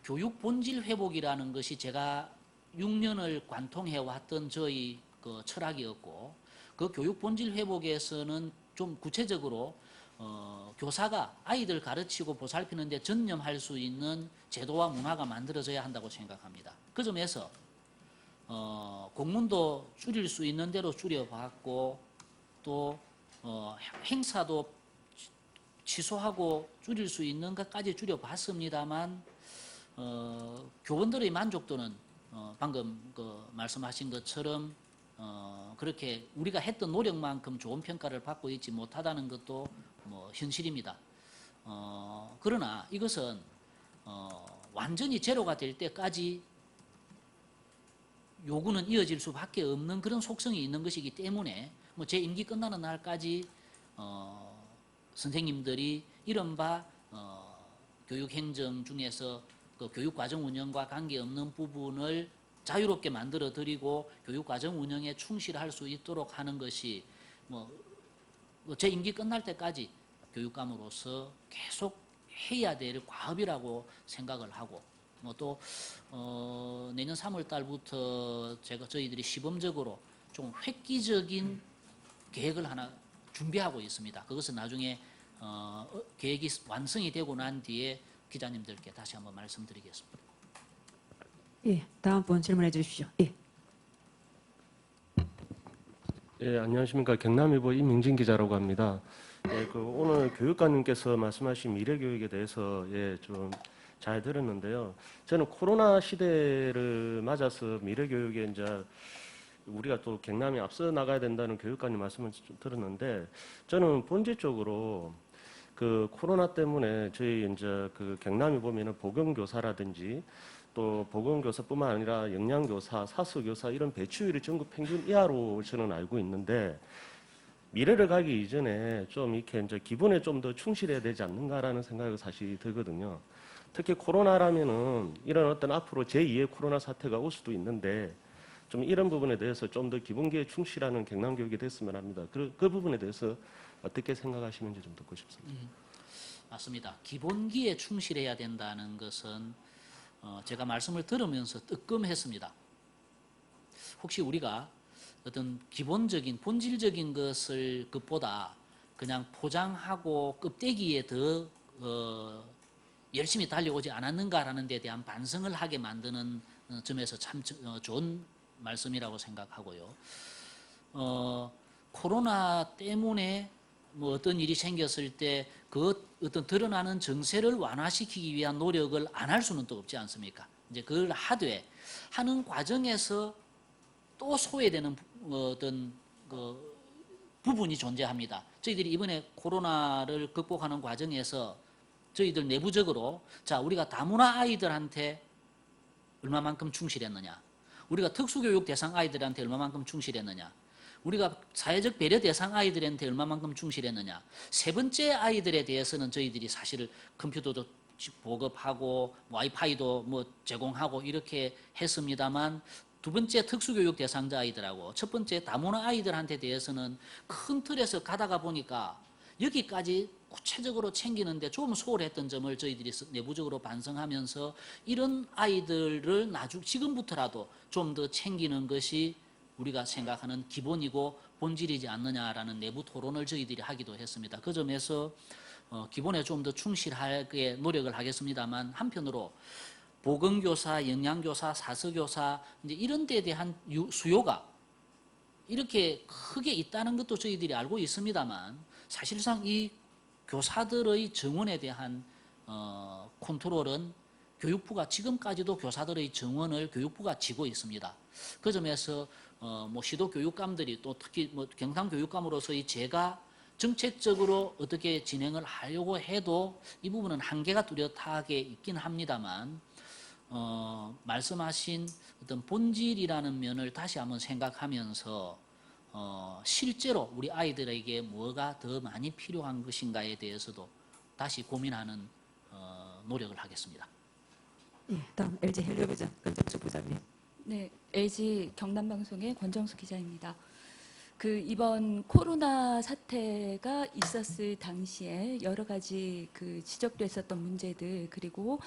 교육 본질 회복이라는 것이 제가 6년을 관통해 왔던 저희 그 철학이었고, 그 교육 본질 회복에서는 좀 구체적으로 교사가 아이들 가르치고 보살피는 데 전념할 수 있는 제도와 문화가 만들어져야 한다고 생각합니다. 그 점에서 공문도 줄일 수 있는 대로 줄여봤고, 또 행사도 취소하고 줄일 수 있는 것까지 줄여봤습니다만, 교원들의 만족도는 방금 말씀하신 것처럼 그렇게 우리가 했던 노력만큼 좋은 평가를 받고 있지 못하다는 것도 뭐 현실입니다. 그러나 이것은 완전히 제로가 될 때까지 요구는 이어질 수밖에 없는 그런 속성이 있는 것이기 때문에, 뭐 제 임기 끝나는 날까지 선생님들이 이른바 교육행정 중에서 그 교육과정 운영과 관계없는 부분을 자유롭게 만들어 드리고 교육과정 운영에 충실할 수 있도록 하는 것이 뭐 제 임기 끝날 때까지 교육감으로서 계속 해야 될 과업이라고 생각을 하고, 뭐 또 내년 3월 달부터 저희들이 시범적으로 좀 획기적인 계획을 하나 준비하고 있습니다. 그것은 나중에 계획이 완성이 되고 난 뒤에 기자님들께 다시 한번 말씀드리겠습니다. 예, 다음 분 질문해 주십시오. 예. 예, 안녕하십니까. 경남일보 이명진 기자라고 합니다. 예, 오늘 교육관님께서 말씀하신 미래교육에 대해서 좀 잘 들었는데요. 저는 코로나 시대를 맞아서 미래교육에 이제 우리가 또 경남이 앞서 나가야 된다는 교육관님 말씀을 좀 들었는데, 저는 본질적으로 그 코로나 때문에 저희 이제 그 경남이 보면은 보건교사라든지 또 보건교사뿐만 아니라 영양교사, 사수교사 이런 배치율이 전국 평균 이하로 저는 알고 있는데, 미래를 가기 이전에 좀 이렇게 이제 기본에 좀 더 충실해야 되지 않는가라는 생각이 사실 들거든요. 특히 코로나라면은 이런 어떤 앞으로 제2의 코로나 사태가 올 수도 있는데, 좀 이런 부분에 대해서 좀 더 기본기에 충실하는 경남 교육이 됐으면 합니다. 그 부분에 대해서 어떻게 생각하시는지 좀 듣고 싶습니다. 맞습니다. 기본기에 충실해야 된다는 것은 제가 말씀을 들으면서 뜨끔했습니다. 혹시 우리가 어떤 기본적인 본질적인 것을 것보다 그냥 포장하고 껍데기에 더 열심히 달려오지 않았는가라는 데 대한 반성을 하게 만드는 점에서 참 좋은 말씀이라고 생각하고요. 코로나 때문에 뭐 어떤 일이 생겼을 때 그 어떤 드러나는 정세를 완화시키기 위한 노력을 안 할 수는 또 없지 않습니까? 이제 그걸 하는 과정에서 또 소외되는 어떤 그 부분이 존재합니다. 저희들이 이번에 코로나를 극복하는 과정에서 저희들 내부적으로 자, 우리가 다문화 아이들한테 얼마만큼 충실했느냐, 우리가 특수교육 대상 아이들한테 얼마만큼 충실했느냐, 우리가 사회적 배려 대상 아이들한테 얼마만큼 충실했느냐. 세 번째 아이들에 대해서는 저희들이 사실 컴퓨터도 보급하고 와이파이도 뭐 제공하고 이렇게 했습니다만, 두 번째 특수교육 대상자 아이들하고 첫 번째 다문화 아이들한테 대해서는 큰 틀에서 가다가 보니까 여기까지 구체적으로 챙기는데 좀 소홀했던 점을 저희들이 내부적으로 반성하면서 이런 아이들을 지금부터라도 좀 더 챙기는 것이 우리가 생각하는 기본이고 본질이지 않느냐라는 내부 토론을 저희들이 하기도 했습니다. 그 점에서 기본에 좀 더 충실하게 노력을 하겠습니다만, 한편으로 보건교사, 영양교사, 사서교사 이제 이런 데에 대한 수요가 이렇게 크게 있다는 것도 저희들이 알고 있습니다만, 사실상 이 교사들의 정원에 대한 컨트롤은 교육부가 지금까지도 교사들의 정원을 교육부가 지고 있습니다. 그 점에서 뭐 시도 교육감들이 또 특히 뭐 경상 교육감으로서의 제가 정책적으로 어떻게 진행을 하려고 해도 이 부분은 한계가 뚜렷하게 있긴 합니다만, 말씀하신 어떤 본질이라는 면을 다시 한번 생각하면서 실제로 우리 아이들에게 뭐가 더 많이 필요한 것인가에 대해서도 다시 고민하는 노력을 하겠습니다. 예, 다음 LG 헬리오비전 권정수 부장님. 네, LG 경남방송의 권정수 기자입니다. 그 이번 코로나 사태가 있었을 당시에 여러 가지 그 지적됐었던 문제들, 그리고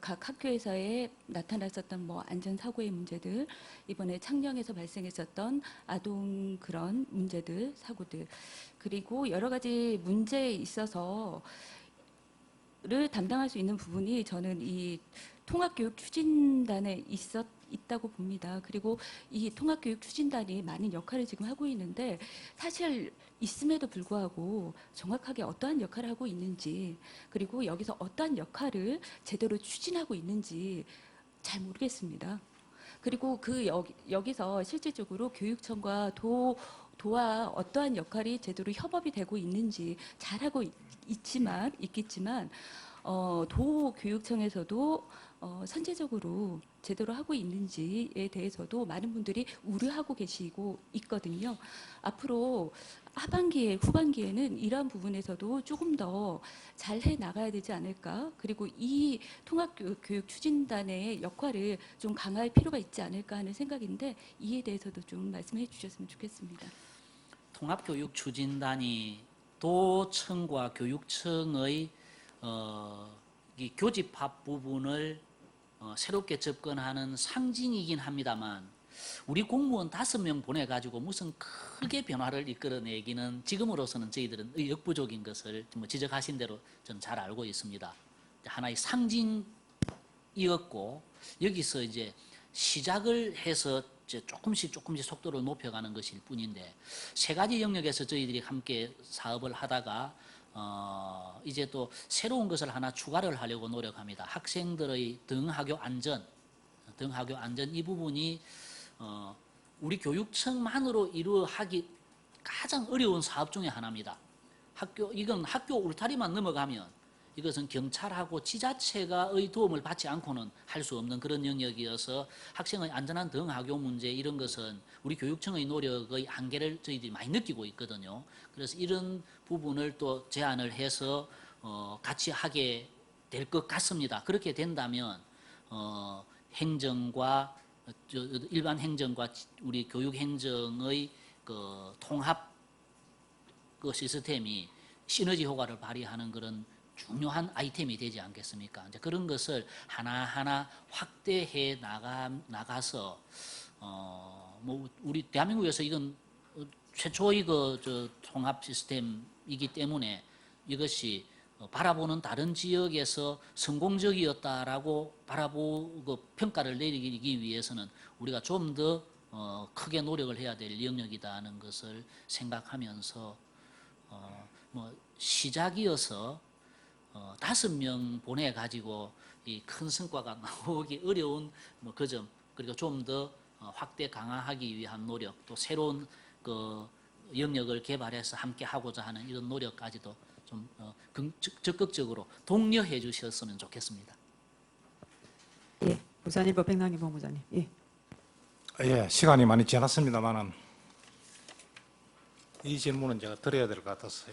각 학교에서의 나타났었던 뭐 안전사고의 문제들, 이번에 창녕에서 발생했었던 아동 그런 문제들, 사고들, 그리고 여러 가지 문제에 있어서 를 담당할 수 있는 부분이 저는 이 통합교육 추진단에 있다고 봅니다. 그리고 이 통합교육 추진단이 많은 역할을 지금 하고 있는데, 사실 있음에도 불구하고 정확하게 어떠한 역할을 하고 있는지, 그리고 여기서 어떠한 역할을 제대로 추진하고 있는지 잘 모르겠습니다. 그리고 여기서 실질적으로 교육청과 도와 어떠한 역할이 제대로 협업이 되고 있는지 잘하고 있겠지만 도 교육청에서도 선제적으로 제대로 하고 있는지에 대해서도 많은 분들이 우려하고 계시고 있거든요. 앞으로 하반기에, 후반기에는 이러한 부분에서도 조금 더 잘해 나가야 되지 않을까. 그리고 이 통합교육 추진단의 역할을 좀 강화할 필요가 있지 않을까 하는 생각인데, 이에 대해서도 좀 말씀해 주셨으면 좋겠습니다. 통합교육 추진단이 도청과 교육청의 이 교집합 부분을 새롭게 접근하는 상징이긴 합니다만, 우리 공무원 5명 보내가지고 무슨 크게 변화를 이끌어내기는 지금으로서는 저희들은 역부족인 것을 뭐 지적하신 대로 저는 잘 알고 있습니다. 하나의 상징이었고, 여기서 이제 시작을 해서 이제 조금씩 속도를 높여가는 것일 뿐인데, 세 가지 영역에서 저희들이 함께 사업을 하다가 이제 또 새로운 것을 하나 추가를 하려고 노력합니다. 학생들의 등하교 안전 이 부분이 우리 교육청만으로 이루어하기 가장 어려운 사업 중에 하나입니다. 이건 학교 울타리만 넘어가면 이것은 경찰하고 지자체가의 도움을 받지 않고는 할 수 없는 그런 영역이어서 학생의 안전한 등하교 문제 이런 것은 우리 교육청의 노력의 한계를 저희들이 많이 느끼고 있거든요. 그래서 이런 부분을 또 제안을 해서 같이 하게 될 것 같습니다. 그렇게 된다면 행정과 일반 행정과 우리 교육 행정의 그 통합 그 시스템이 시너지 효과를 발휘하는 그런 중요한 아이템이 되지 않겠습니까? 이제 그런 것을 하나하나 확대해 나가서 뭐 우리 대한민국에서 이건 최초의 그 통합 시스템이기 때문에 이것이 바라보는 다른 지역에서 성공적이었다라고 바라보고 평가를 내리기 위해서는 우리가 좀 더 크게 노력을 해야 될 영역이다는 것을 생각하면서 뭐 시작이어서 5명 보내가지고 이 큰 성과가 나오기 어려운 뭐 그 점, 그리고 좀 더 확대 강화하기 위한 노력, 또 새로운 그 영역을 개발해서 함께 하고자 하는 이런 노력까지도 좀 적극적으로 독려해 주셨으면 좋겠습니다. 예, 부산일보 백남기 본부장님. 예. 예, 시간이 많이 지났습니다만은 이 질문은 제가 드려야 될 것 같아서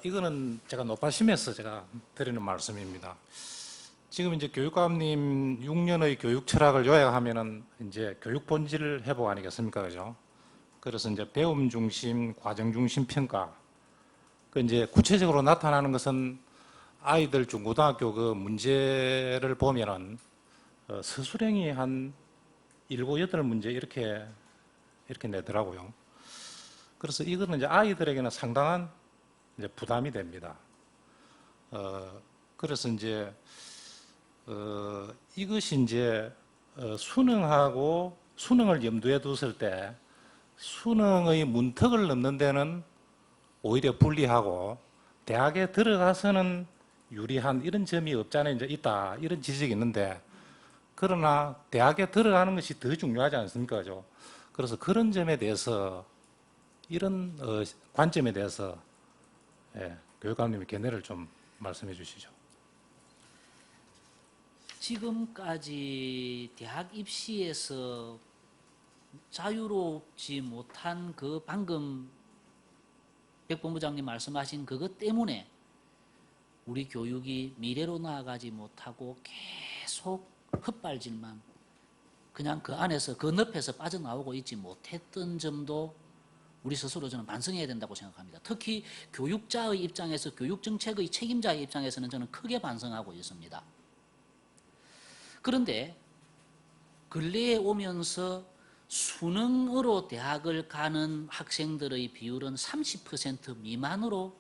이거는 제가 노파심에서 제가 드리는 말씀입니다. 지금 이제 교육감님 6년의 교육 철학을 요약하면은 이제 교육 본질 회복 아니겠습니까, 그죠? 그래서 이제 배움 중심, 과정 중심 평가. 그 이제 구체적으로 나타나는 것은 아이들 중고등학교 그 문제를 보면은 서술형이 한 7, 8문제 이렇게 내더라고요. 그래서 이거는 이제 아이들에게는 상당한 이제 부담이 됩니다. 그래서 이제 이것이 이제 수능을 염두에 뒀을 때 수능의 문턱을 넘는 데는 오히려 불리하고 대학에 들어가서는 유리한 이런 점이 없잖아요. 이제 있다 이런 지적이 있는데 그러나 대학에 들어가는 것이 더 중요하지 않습니까? 그죠? 그래서 그런 점에 대해서 이런 관점에 대해서 교육감님의 견해를 좀 말씀해 주시죠. 지금까지 대학 입시에서 자유롭지 못한 그 방금 백 본부장님 말씀하신 그것 때문에 우리 교육이 미래로 나아가지 못하고 계속 헛발질만 그냥 그 안에서 그 늪에서 빠져나오고 있지 못했던 점도 우리 스스로 저는 반성해야 된다고 생각합니다. 특히 교육자의 입장에서 교육정책의 책임자의 입장에서는 저는 크게 반성하고 있습니다. 그런데 근래에 오면서 수능으로 대학을 가는 학생들의 비율은 30% 미만으로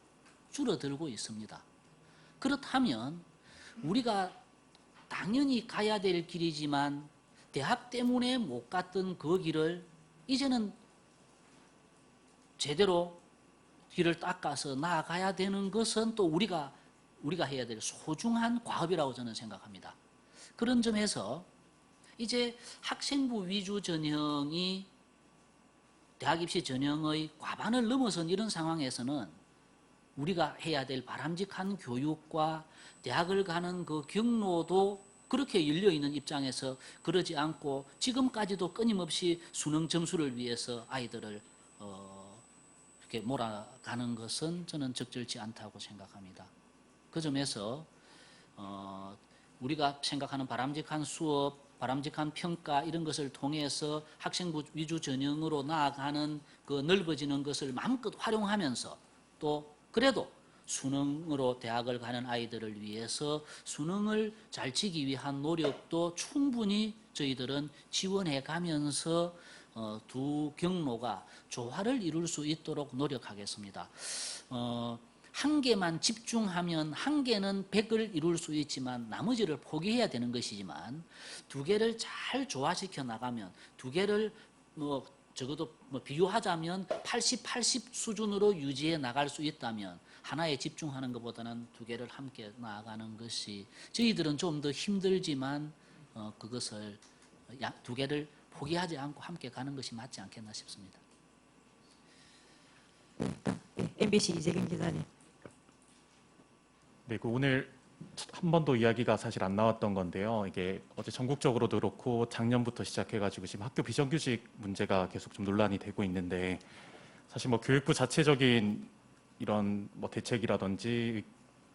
줄어들고 있습니다. 그렇다면 우리가 당연히 가야 될 길이지만 대학 때문에 못 갔던 그 길을 이제는 제대로 길을 닦아서 나아가야 되는 것은 또 우리가 해야 될 소중한 과업이라고 저는 생각합니다. 그런 점에서 이제 학생부 위주 전형이 대학 입시 전형의 과반을 넘어선 이런 상황에서는 우리가 해야 될 바람직한 교육과 대학을 가는 그 경로도 그렇게 열려있는 입장에서 그러지 않고 지금까지도 끊임없이 수능 점수를 위해서 아이들을 이렇게 몰아가는 것은 저는 적절치 않다고 생각합니다. 그 점에서 우리가 생각하는 바람직한 수업, 바람직한 평가 이런 것을 통해서 학생부 위주 전형으로 나아가는 그 넓어지는 것을 마음껏 활용하면서 또 그래도 수능으로 대학을 가는 아이들을 위해서 수능을 잘 치기 위한 노력도 충분히 저희들은 지원해 가면서 두 경로가 조화를 이룰 수 있도록 노력하겠습니다. 한 개만 집중하면 한 개는 100을 이룰 수 있지만 나머지를 포기해야 되는 것이지만 두 개를 잘 조화시켜 나가면 두 개를 적어도 뭐 비유하자면 80 수준으로 유지해 나갈 수 있다면 하나에 집중하는 것보다는 두 개를 함께 나아가는 것이 저희들은 좀 더 힘들지만 그것을 두 개를 포기하지 않고 함께 가는 것이 맞지 않겠나 싶습니다. MBC 이재경 기자님. 네, 오늘 한 번도 이야기가 사실 안 나왔던 건데요. 이게 어제 전국적으로도 그렇고 작년부터 시작해가지고 지금 학교 비정규직 문제가 계속 좀 논란이 되고 있는데 사실 뭐 교육부 자체적인 이런 뭐 대책이라든지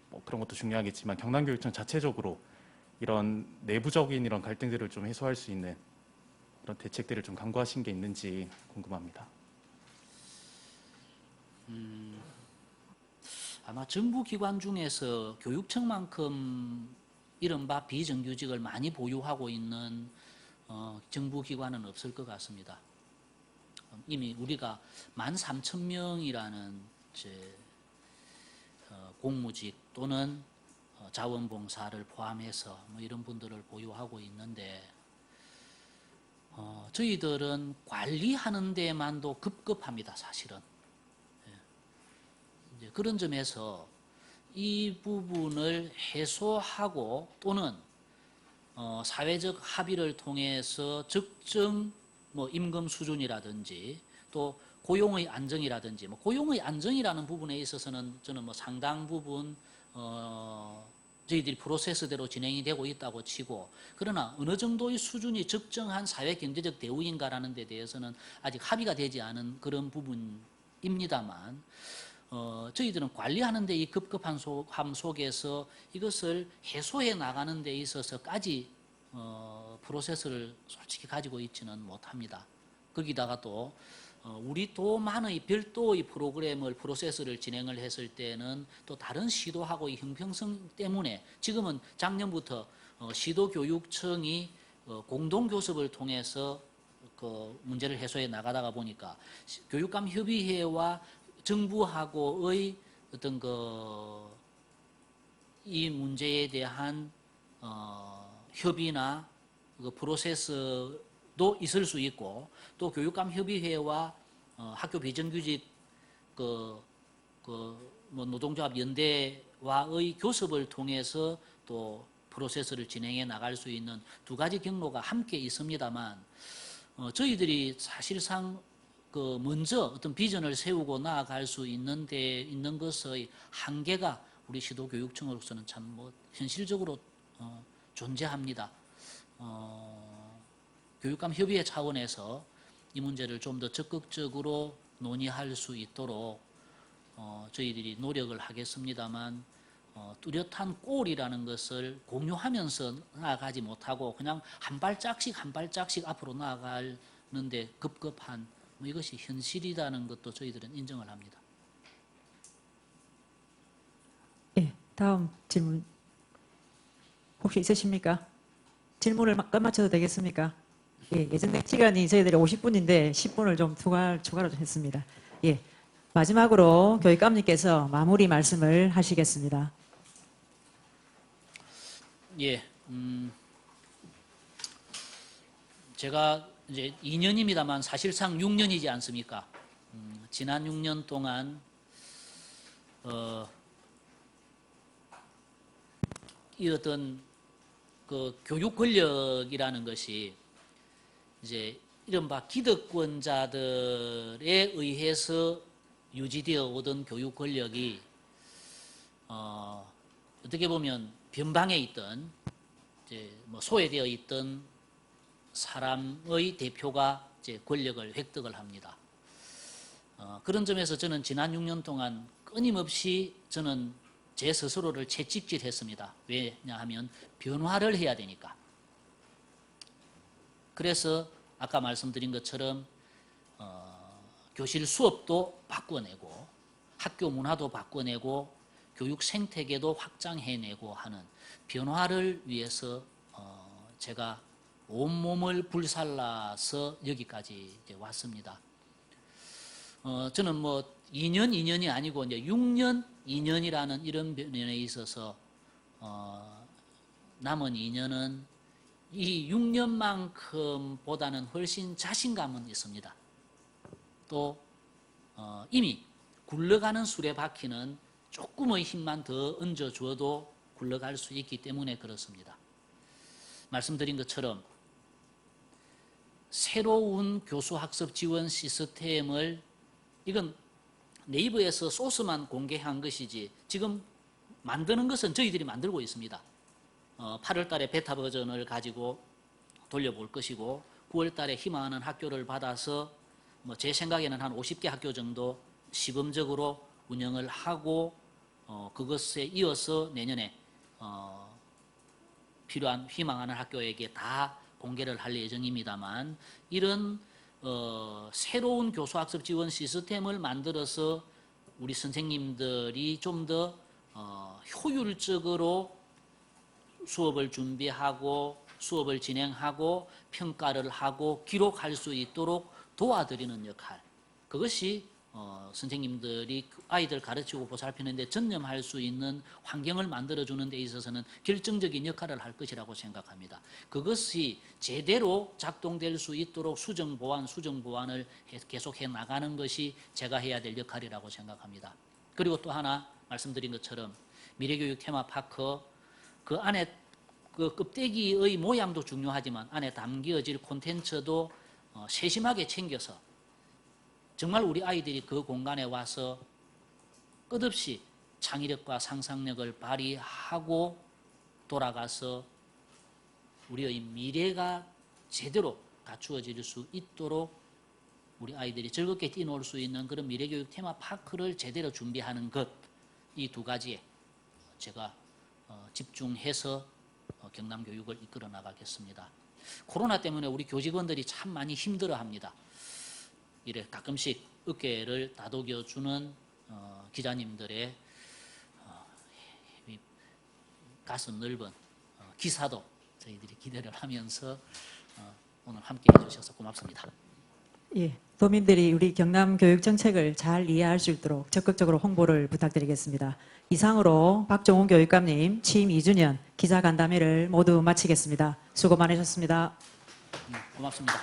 뭐 그런 것도 중요하겠지만 경남교육청 자체적으로 이런 내부적인 이런 갈등들을 좀 해소할 수 있는 그런 대책들을 좀 강구하신 게 있는지 궁금합니다. 아마 정부 기관 중에서 교육청만큼 이른바 비정규직을 많이 보유하고 있는 정부 기관은 없을 것 같습니다. 이미 우리가 13,000명이라는 공무직 또는 자원봉사를 포함해서 뭐 이런 분들을 보유하고 있는데 저희들은 관리하는 데만도 급급합니다. 사실은. 이제 그런 점에서 이 부분을 해소하고 또는 사회적 합의를 통해서 적정 뭐 임금 수준이라든지 또 고용의 안정이라든지 뭐 고용의 안정이라는 부분에 있어서는 저는 뭐 상당 부분 저희들이 프로세스대로 진행이 되고 있다고 치고 그러나 어느 정도의 수준이 적정한 사회 경제적 대우인가라는 데 대해서는 아직 합의가 되지 않은 그런 부분입니다만 저희들은 관리하는 데 이 급급한 함 속에서 이것을 해소해 나가는 데 있어서까지 프로세스를 솔직히 가지고 있지는 못합니다. 거기다가 또 우리 또만의 별도의 프로세스를 진행을 했을 때는 또 다른 시도하고의 형평성 때문에 지금은 작년부터 시도교육청이 공동교섭을 통해서 그 문제를 해소해 나가다가 보니까 교육감협의회와 정부하고의 어떤 이 문제에 대한 협의나 그 프로세스도 있을 수 있고 또 교육감협의회와 학교 비정규직 뭐 노동조합 연대와의 교섭을 통해서 또 프로세스를 진행해 나갈 수 있는 두 가지 경로가 함께 있습니다만 저희들이 사실상 먼저 어떤 비전을 세우고 나아갈 수 있는 것의 한계가 우리 시도교육청으로서는 참 뭐 현실적으로 존재합니다. 교육감협의회 차원에서 이 문제를 좀 더 적극적으로 논의할 수 있도록 저희들이 노력을 하겠습니다만 뚜렷한 골이라는 것을 공유하면서 나아가지 못하고 그냥 한 발짝씩 앞으로 나아가는데 급급한 뭐 이것이 현실이라는 것도 저희들은 인정을 합니다. 예, 다음 질문 혹시 있으십니까? 질문을 끝마쳐도 되겠습니까? 예, 예정된 시간이 저희들이 50분인데 10분을 좀 추가로 했습니다. 예, 마지막으로 교육감님께서 마무리 말씀을 하시겠습니다. 예, 제가 이제 2년입니다만 사실상 6년이지 않습니까? 지난 6년 동안 이 어떤 그 교육 권력이라는 것이 이제 이른바 기득권자들에 의해서 유지되어 오던 교육 권력이 어떻게 보면 변방에 있던 이제 뭐 소외되어 있던 사람의 대표가 이제 권력을 획득을 합니다. 그런 점에서 저는 지난 6년 동안 끊임없이 저는 제 스스로를 채찍질했습니다. 왜냐하면 변화를 해야 되니까. 그래서 아까 말씀드린 것처럼 교실 수업도 바꿔내고 학교 문화도 바꿔내고 교육 생태계도 확장해내고 하는 변화를 위해서 제가 온몸을 불살라서 여기까지 이제 왔습니다. 저는 뭐 2년이 아니고 이제 6년, 2년이라는 이런 면에 있어서 남은 2년은 이 6년만큼보다는 훨씬 자신감은 있습니다. 또 이미 굴러가는 수레바퀴는 조금의 힘만 더 얹어줘도 굴러갈 수 있기 때문에 그렇습니다. 말씀드린 것처럼 새로운 교수학습 지원 시스템을, 이건 네이버에서 소스만 공개한 것이지 지금 만드는 것은 저희들이 만들고 있습니다. 8월 달에 베타 버전을 가지고 돌려볼 것이고 9월 달에 희망하는 학교를 받아서 제 생각에는 한 50개 학교 정도 시범적으로 운영을 하고 그것에 이어서 내년에 필요한 희망하는 학교에게 다 공개를 할 예정입니다만, 이런 새로운 교수학습 지원 시스템을 만들어서 우리 선생님들이 좀 더 효율적으로 수업을 준비하고 수업을 진행하고 평가를 하고 기록할 수 있도록 도와드리는 역할, 그것이 선생님들이 아이들 가르치고 보살피는 데 전념할 수 있는 환경을 만들어주는 데 있어서는 결정적인 역할을 할 것이라고 생각합니다. 그것이 제대로 작동될 수 있도록 수정보완을 계속해 나가는 것이 제가 해야 될 역할이라고 생각합니다. 그리고 또 하나 말씀드린 것처럼 미래교육 테마파크, 그 안에 그 껍데기의 모양도 중요하지만 안에 담겨질 콘텐츠도 세심하게 챙겨서 정말 우리 아이들이 그 공간에 와서 끝없이 창의력과 상상력을 발휘하고 돌아가서 우리의 미래가 제대로 갖추어질 수 있도록 우리 아이들이 즐겁게 뛰놀 수 있는 그런 미래교육 테마파크를 제대로 준비하는 것, 이 두 가지에 제가 집중해서 경남교육을 이끌어 나가겠습니다. 코로나 때문에 우리 교직원들이 참 많이 힘들어합니다. 이래 가끔씩 어깨를 다독여주는 기자님들의 가슴 넓은 기사도 저희들이 기대를 하면서 오늘 함께 해주셔서 고맙습니다. 예, 도민들이 우리 경남 교육 정책을 잘 이해할 수 있도록 적극적으로 홍보를 부탁드리겠습니다. 이상으로 박종훈 교육감님 취임 2주년 기자간담회를 모두 마치겠습니다. 수고 많으셨습니다. 고맙습니다.